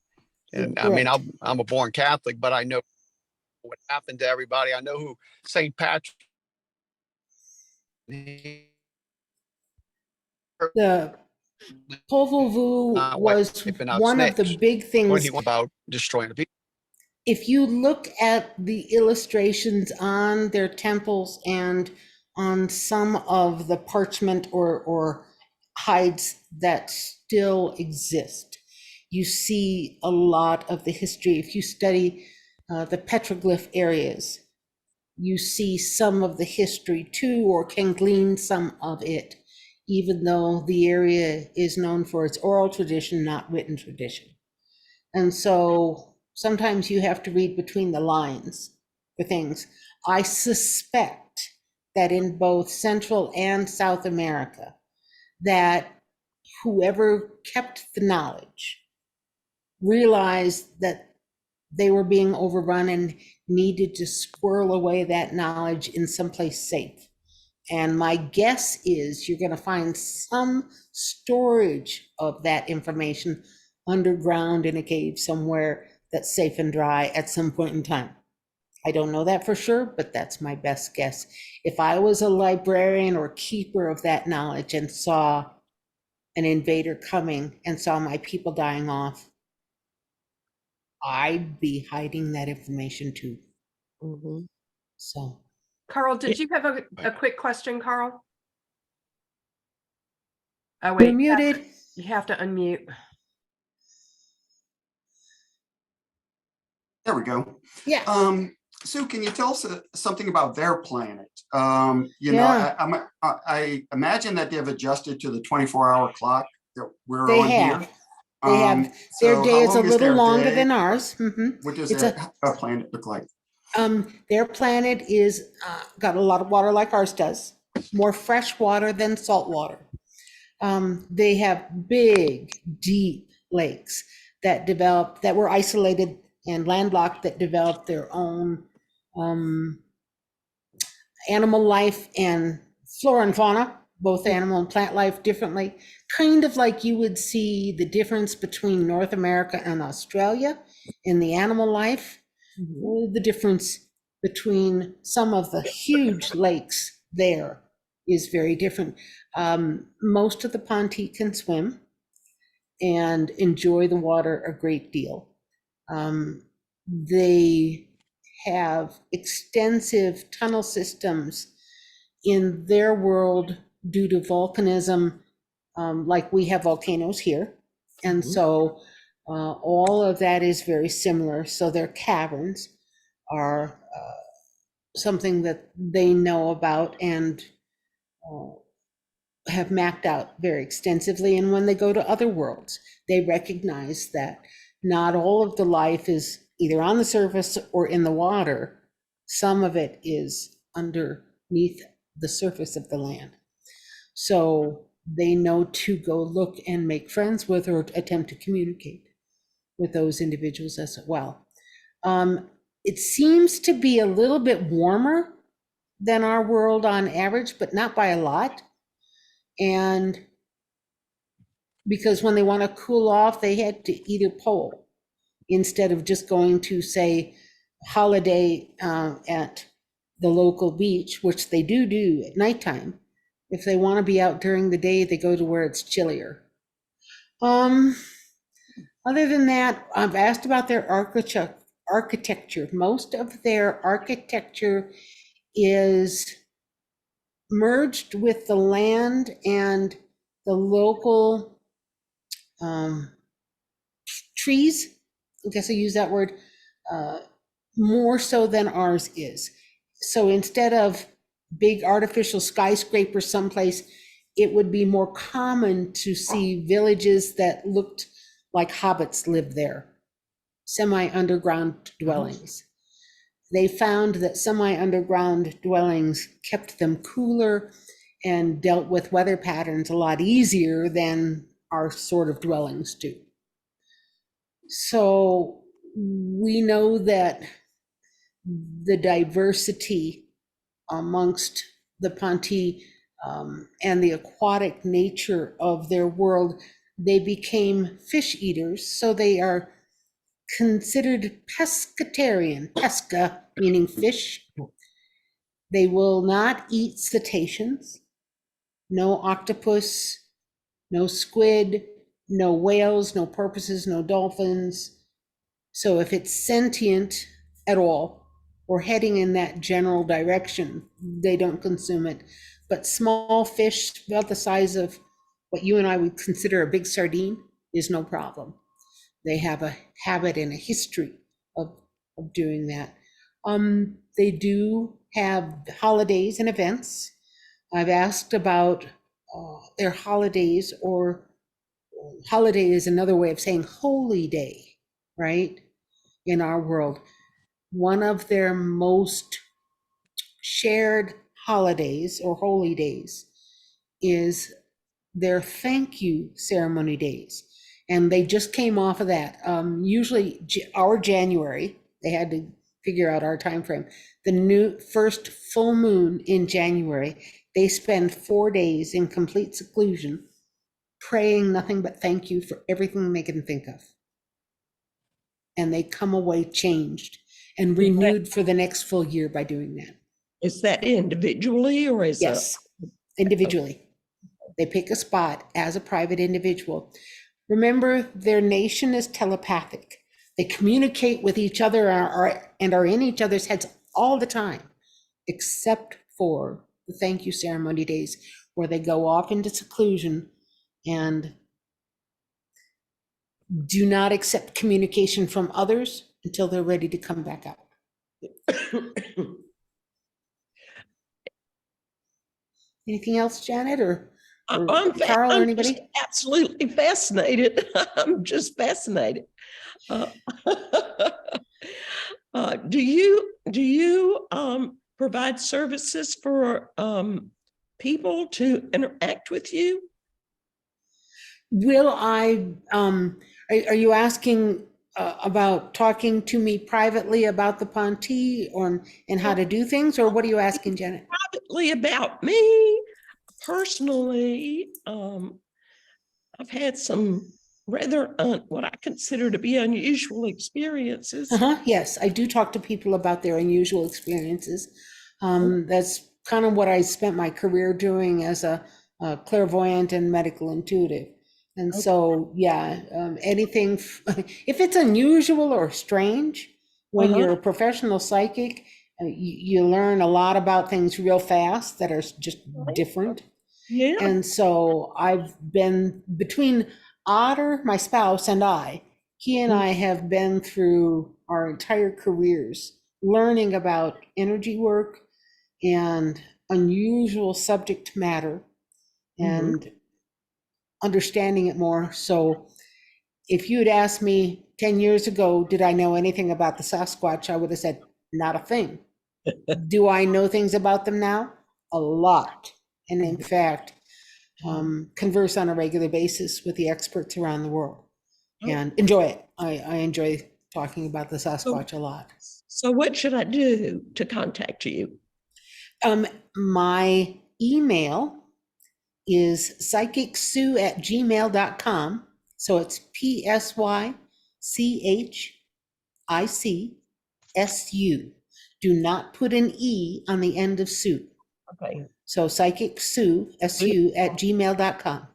And I mean, Correct. I'm a born Catholic, but I know what happened to everybody. I know who St. Patrick. The Popol Vuh was Wiping out one of the snakes big when things. he went about destroying the people. If you look at the illustrations on their temples and on some of the parchment or hides that still exist, you see a lot of the history. If you study the petroglyph areas, you see some of the history too, or can glean some of it, even though the area is known for its oral tradition, not written tradition. And so sometimes you have to read between the lines for things. I suspect that in both Central and South America, that whoever kept the knowledge realized that they were being overrun and needed to squirrel away that knowledge in someplace safe. And my guess is you're going to find some storage of that information underground in a cave somewhere that's safe and dry at some point in time. I don't know that for sure, but that's my best guess. If I was a librarian or keeper of that knowledge and saw an invader coming and saw my people dying off, I'd be hiding that information too. Mhm. So, Carl, did you have a quick question, Carl? Oh, you're wait, muted. you have to unmute. There we go. Yeah. Sue, can you tell us something about their planet? You Yeah. know, I imagine that they've adjusted to the 24-hour clock that we're They on have. here. They have. Their So day how is a long is little their longer day? than ours. Mhm. What does It's their planet look like? Their planet is got a lot of water like ours does, more fresh water than salt water. They have big, deep lakes that developed, that were isolated and landlocked, that developed their own animal life and flora and fauna, both animal and plant life differently, kind of like you would see the difference between North America and Australia in the animal life. The difference between some of the huge lakes there is very different. Most of the Ponti can swim and enjoy the water a great deal. They have extensive tunnel systems in their world due to volcanism, like we have volcanoes here. And so all of that is very similar. So their caverns are something that they know about and have mapped out very extensively. And when they go to other worlds, they recognize that not all of the life is either on the surface or in the water. Some of it is underneath the surface of the land. So they know to go look and make friends with or attempt to communicate with those individuals as well. It seems to be a little bit warmer than our world on average, but not by a lot. And because when they want to cool off, they had to eat a pole instead of just going to, say, holiday at the local beach, which they do at nighttime. If they want to be out during the day, they go to where it's chillier. Other than that, I've asked about their architecture. Most of their architecture is merged with the land and the local trees, I guess I use that word, more so than ours is. So instead of big artificial skyscrapers someplace, it would be more common to see villages that looked like hobbits lived there, semi-underground dwellings. They found that semi-underground dwellings kept them cooler and dealt with weather patterns a lot easier than our sort of dwellings do. So we know that the diversity amongst the Ponti and the aquatic nature of their world, they became fish eaters. So they are considered pescatarian, pesca meaning fish. They will not eat cetaceans, no octopus, no squid, no whales, no porpoises, no dolphins. So if it's sentient at all, or heading in that general direction, they don't consume it. But small fish, about the size of what you and I would consider a big sardine, is no problem. They have a habit and a history of doing that. They do have holidays and events. I've asked about their holidays, or holiday is another way of saying holy day, right? In our world, one of their most shared holidays or holy days is their thank you ceremony days. And they just came off of that. Usually our January, they had to figure out our time frame. The new first full moon in January, they spend 4 days in complete seclusion, praying nothing but thank you for everything they can think of. And they come away changed and renewed for the next full year by doing that. Is that individually or is Yes, individually. They pick a spot as a private individual. Remember, their nation is telepathic. They communicate with each other and are in each other's heads all the time, except for the thank you ceremony days, where they go off into seclusion and do not accept communication from others until they're ready to come back out. Anything else, Janet, or Carl, or anybody? Just absolutely fascinated. I'm just fascinated. Do you provide services for people to interact with you? Will I, are you asking about talking to me privately about the Ponti and how to do things, or what are you asking, Janet? Privately about me. Personally, I've had some rather what I consider to be unusual experiences. Yes, I do talk to people about their unusual experiences. That's kind of what I spent my career doing as a clairvoyant and medical intuitive. And so, yeah, anything, if it's unusual or strange, when you're a professional psychic, you learn a lot about things real fast that are just different. Yeah. And so I've been between Otter, my spouse, and he and I have been through our entire careers learning about energy work and unusual subject matter and understanding it more. So if you had asked me 10 years ago, did I know anything about the Sasquatch? I would have said, not a thing. Do I know things about them now? A lot. And in fact, converse on a regular basis with the experts around the world and enjoy it. I enjoy talking about the Sasquatch a lot. So what should I do to contact you? My email is psychicsue@gmail.com. So it's PSYCHICSU. Do not put an E on the end of Sue. Okay. So psychicsue@gmail.com.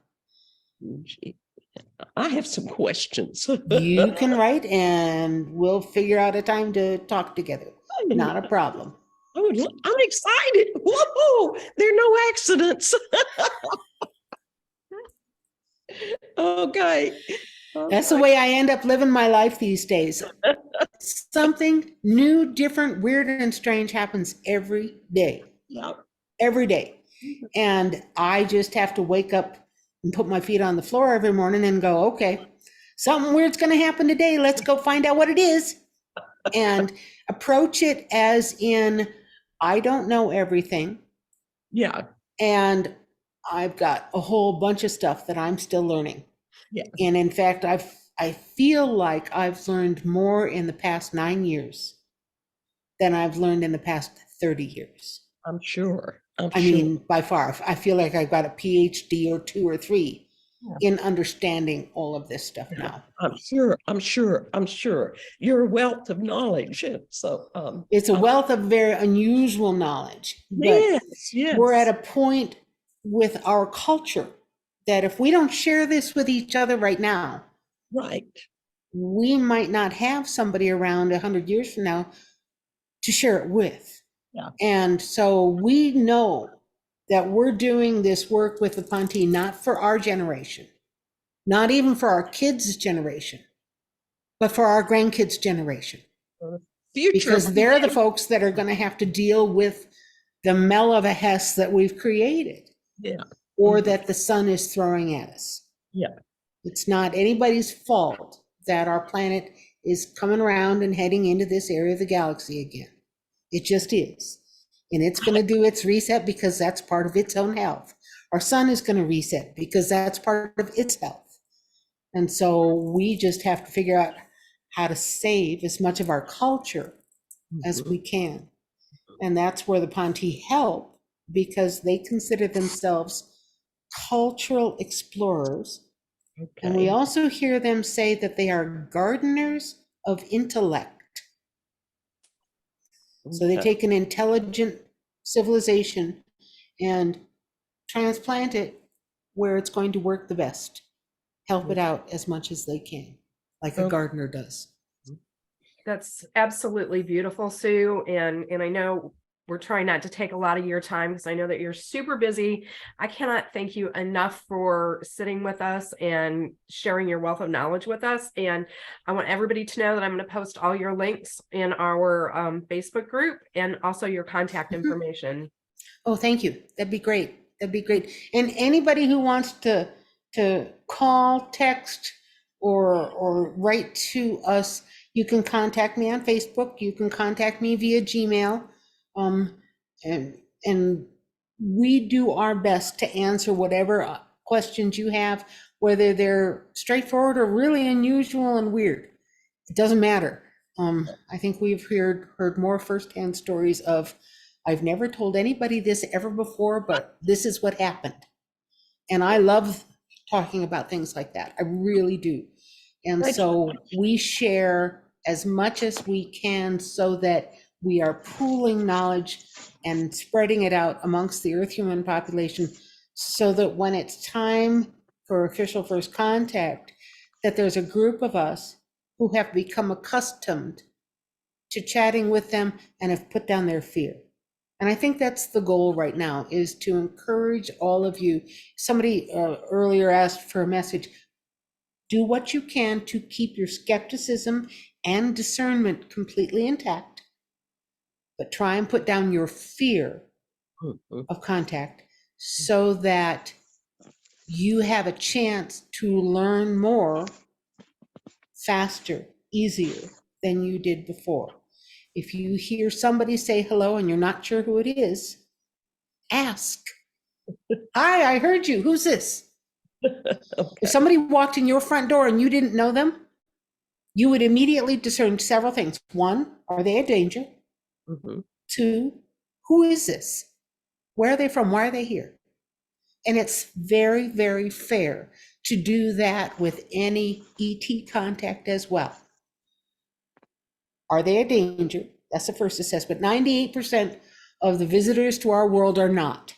I have some questions. You can write and we'll figure out a time to talk together. Not a problem. Oh, I'm excited. Whoa, there are no accidents. Okay. That's the way I end up living my life these days. Something new, different, weird, and strange happens every day. Yeah. Every day. And I just have to wake up and put my feet on the floor every morning and go, okay, something weird's going to happen today. Let's go find out what it is. And approach it as in, I don't know everything. Yeah. And I've got a whole bunch of stuff that I'm still learning. Yeah. And in fact, I feel like I've learned more in the past 9 years than I've learned in the past 30 years. I'm sure. I mean, by far, I feel like I've got a PhD or 2 or 3 in understanding all of this stuff now. I'm sure. You're a wealth of knowledge. So It's a wealth of very unusual knowledge. But yes. we're at a point with our culture that if we don't share this with each other right now, right, we might not have somebody around 100 years from now to share it with. Yeah. And so we know that we're doing this work with the Ponte not for our generation, not even for our kids' generation, but for our grandkids' generation. Future. Because they're the folks that are going to have to deal with the Melva Hess that we've created. Yeah. Or that the sun is throwing at us. Yeah. It's not anybody's fault that our planet is coming around and heading into this area of the galaxy again. It just is. And it's going to do its reset because that's part of its own health. Our sun is going to reset because that's part of its health. And so we just have to figure out how to save as much of our culture as we can. And that's where the Ponte help, because they consider themselves cultural explorers. Okay. And we also hear them say that they are gardeners of intellect. So they take an intelligent civilization and transplant it where it's going to work the best. Help it out as much as they can, like a gardener does. That's absolutely beautiful, Sue. And I know we're trying not to take a lot of your time because I know that you're super busy. I cannot thank you enough for sitting with us and sharing your wealth of knowledge with us. And I want everybody to know that I'm going to post all your links in our Facebook group and also your contact information. Oh, thank you. That'd be great. That'd be great. And anybody who wants to call, text, or write to us, you can contact me on Facebook. You can contact me via Gmail. And we do our best to answer whatever questions you have, whether they're straightforward or really unusual and weird. It doesn't matter. I think we've heard more firsthand stories of, I've never told anybody this ever before, but this is what happened. And I love talking about things like that. I really do. And so we share as much as we can so that we are pooling knowledge and spreading it out amongst the Earth human population so that when it's time for official first contact, that there's a group of us who have become accustomed to chatting with them and have put down their fear. And I think that's the goal right now, is to encourage all of you. Somebody earlier asked for a message. Do what you can to keep your skepticism and discernment completely intact, but try and put down your fear of contact so that you have a chance to learn more faster, easier than you did before. If you hear somebody say hello and you're not sure who it is, ask. Hi, I heard you. Who's this? Okay. If somebody walked in your front door and you didn't know them, you would immediately discern several things. One, are they a danger? Two, who is this? Where are they from? Why are they here? And it's very, very fair to do that with any ET contact as well. Are they a danger? That's the first assessment. 98% of the visitors to our world are not.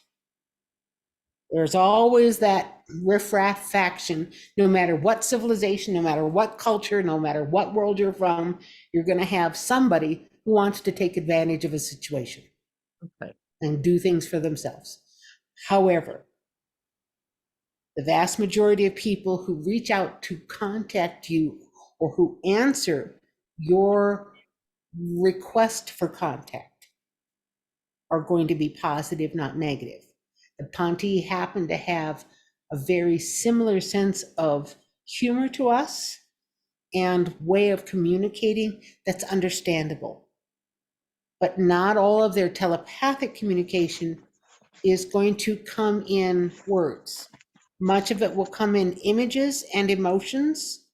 There's always that riffraff faction, no matter what civilization, no matter what culture, no matter what world you're from, you're going to have somebody who wants to take advantage of a situation. Okay. and do things for themselves. However, the vast majority of people who reach out to contact you or who answer your request for contact are going to be positive, not negative. The Ponti happen to have a very similar sense of humor to us and way of communicating that's understandable. But not all of their telepathic communication is going to come in words. Much of it will come in images and emotions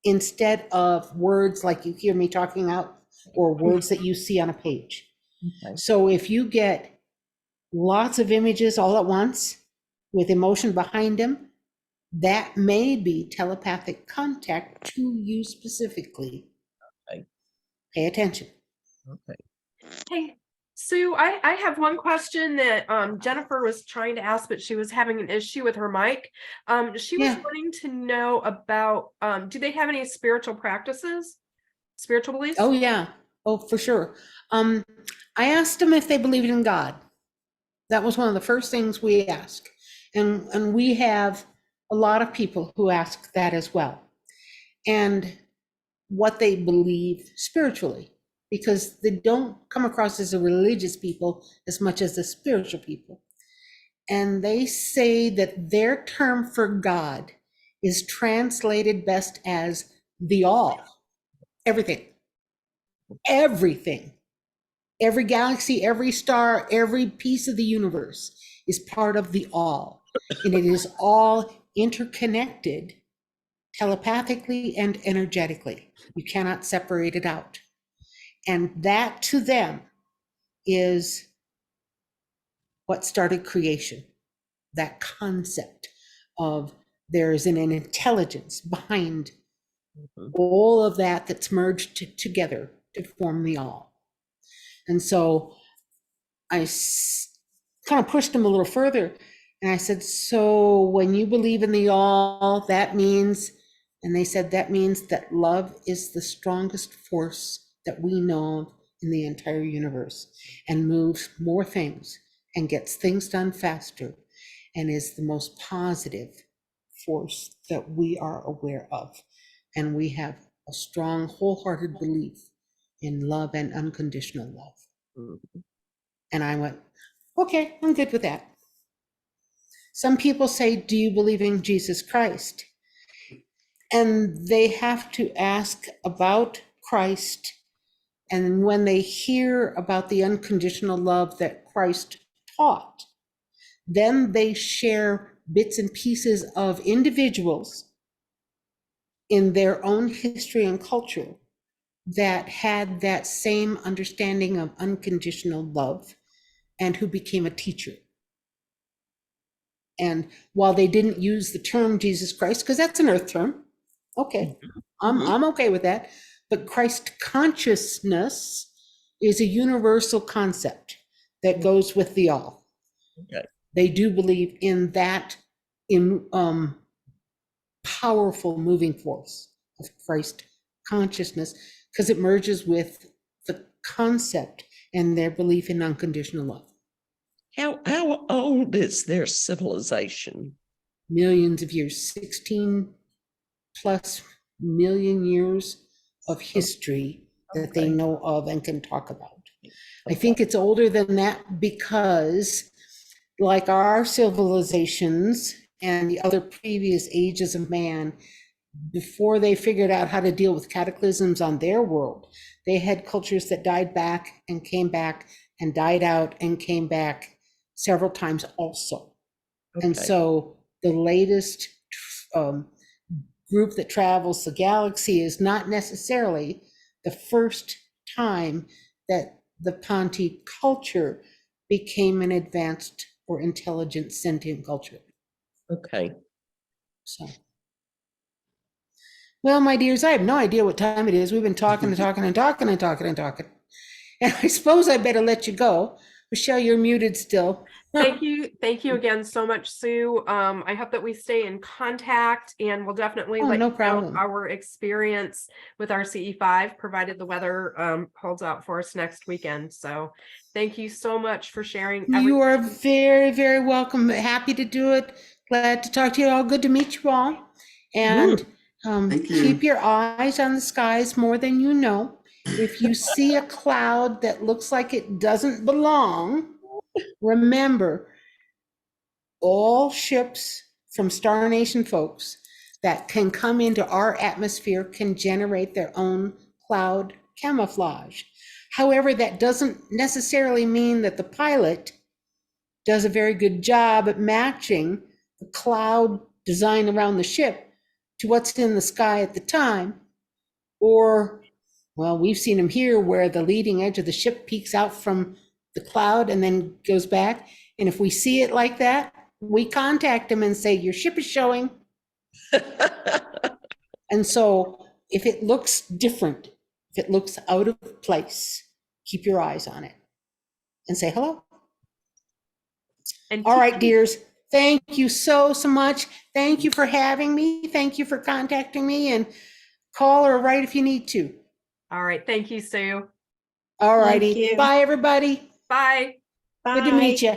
instead of words like you hear me talking out or words that you see on a page. Okay. So if you get lots of images all at once with emotion behind them, that may be telepathic contact to you specifically. Okay. Pay attention. Okay. Hey, Sue, I have one question that Jennifer was trying to ask, but she was having an issue with her mic. She was Yeah. wanting to know about do they have any spiritual practices, spiritual beliefs? Oh yeah. Oh, for sure. I asked them if they believed in God. That was one of the first things we asked. And we have a lot of people who ask that as well. And what they believe spiritually, because they don't come across as a religious people as much as a spiritual people. And they say that their term for God is translated best as the all, everything, everything. Every galaxy, every star, every piece of the universe is part of the all. And it is all interconnected telepathically and energetically. You cannot separate it out. And that to them is what started creation, that concept of there is an intelligence behind all of that that's merged together to form the all. And so I kind of pushed them a little further and I said, so when you believe in the all, that means, and they said, that means that love is the strongest force that we know of in the entire universe and moves more things and gets things done faster and is the most positive force that we are aware of. And we have a strong, wholehearted belief in love and unconditional love. Mhm. And I went, okay, I'm good with that. Some people say, do you believe in Jesus Christ? And they have to ask about Christ. And when they hear about the unconditional love that Christ taught, then they share bits and pieces of individuals in their own history and culture that had that same understanding of unconditional love and who became a teacher. And while they didn't use the term Jesus Christ, because that's an earth term, okay, I'm okay with that. But Christ consciousness is a universal concept that goes with the all. Okay. They do believe in that powerful moving force of Christ consciousness because it merges with the concept and their belief in unconditional love. How old is their civilization? Millions of years, 16 plus million years of history that they Okay. know of and can talk about. I Okay. think it's older than that because, like our civilizations and the other previous ages of man, before they figured out how to deal with cataclysms on their world, they had cultures that died back and came back and died out and came back several times also. And Okay. so the latest group that travels the galaxy is not necessarily the first time that the Ponti culture became an advanced or intelligent sentient culture. Okay. So, well, my dears, I have no idea what time it is. We've been talking and talking and talking and talking and talking. And I suppose I better let you go. Michelle, you're muted still. Thank you again so much, Sue. I hope that we stay in contact, and we'll definitely Oh, let no you know problem. our experience with our CE5, provided the weather holds out for us next weekend. So thank you so much for sharing everything. You are very, very welcome. Happy to do it. Glad to talk to you all. Good to meet you all. And Thank you. keep your eyes on the skies more than you know. If you see a cloud that looks like it doesn't belong, remember, all ships from Star Nation folks that can come into our atmosphere can generate their own cloud camouflage. However, that doesn't necessarily mean that the pilot does a very good job at matching the cloud design around the ship to what's in the sky at the time. Or, well, we've seen them here where the leading edge of the ship peeks out from the cloud and then goes back. And if we see it like that, we contact them and say, your ship is showing. And so if it looks different, if it looks out of place, keep your eyes on it and say hello. And All right, dears. Thank you so much. Thank you for having me. Thank you for contacting me, and call or write if you need to. All right. Thank you, Sue. All Thank righty. you. Bye, everybody. Bye. Good to meet you.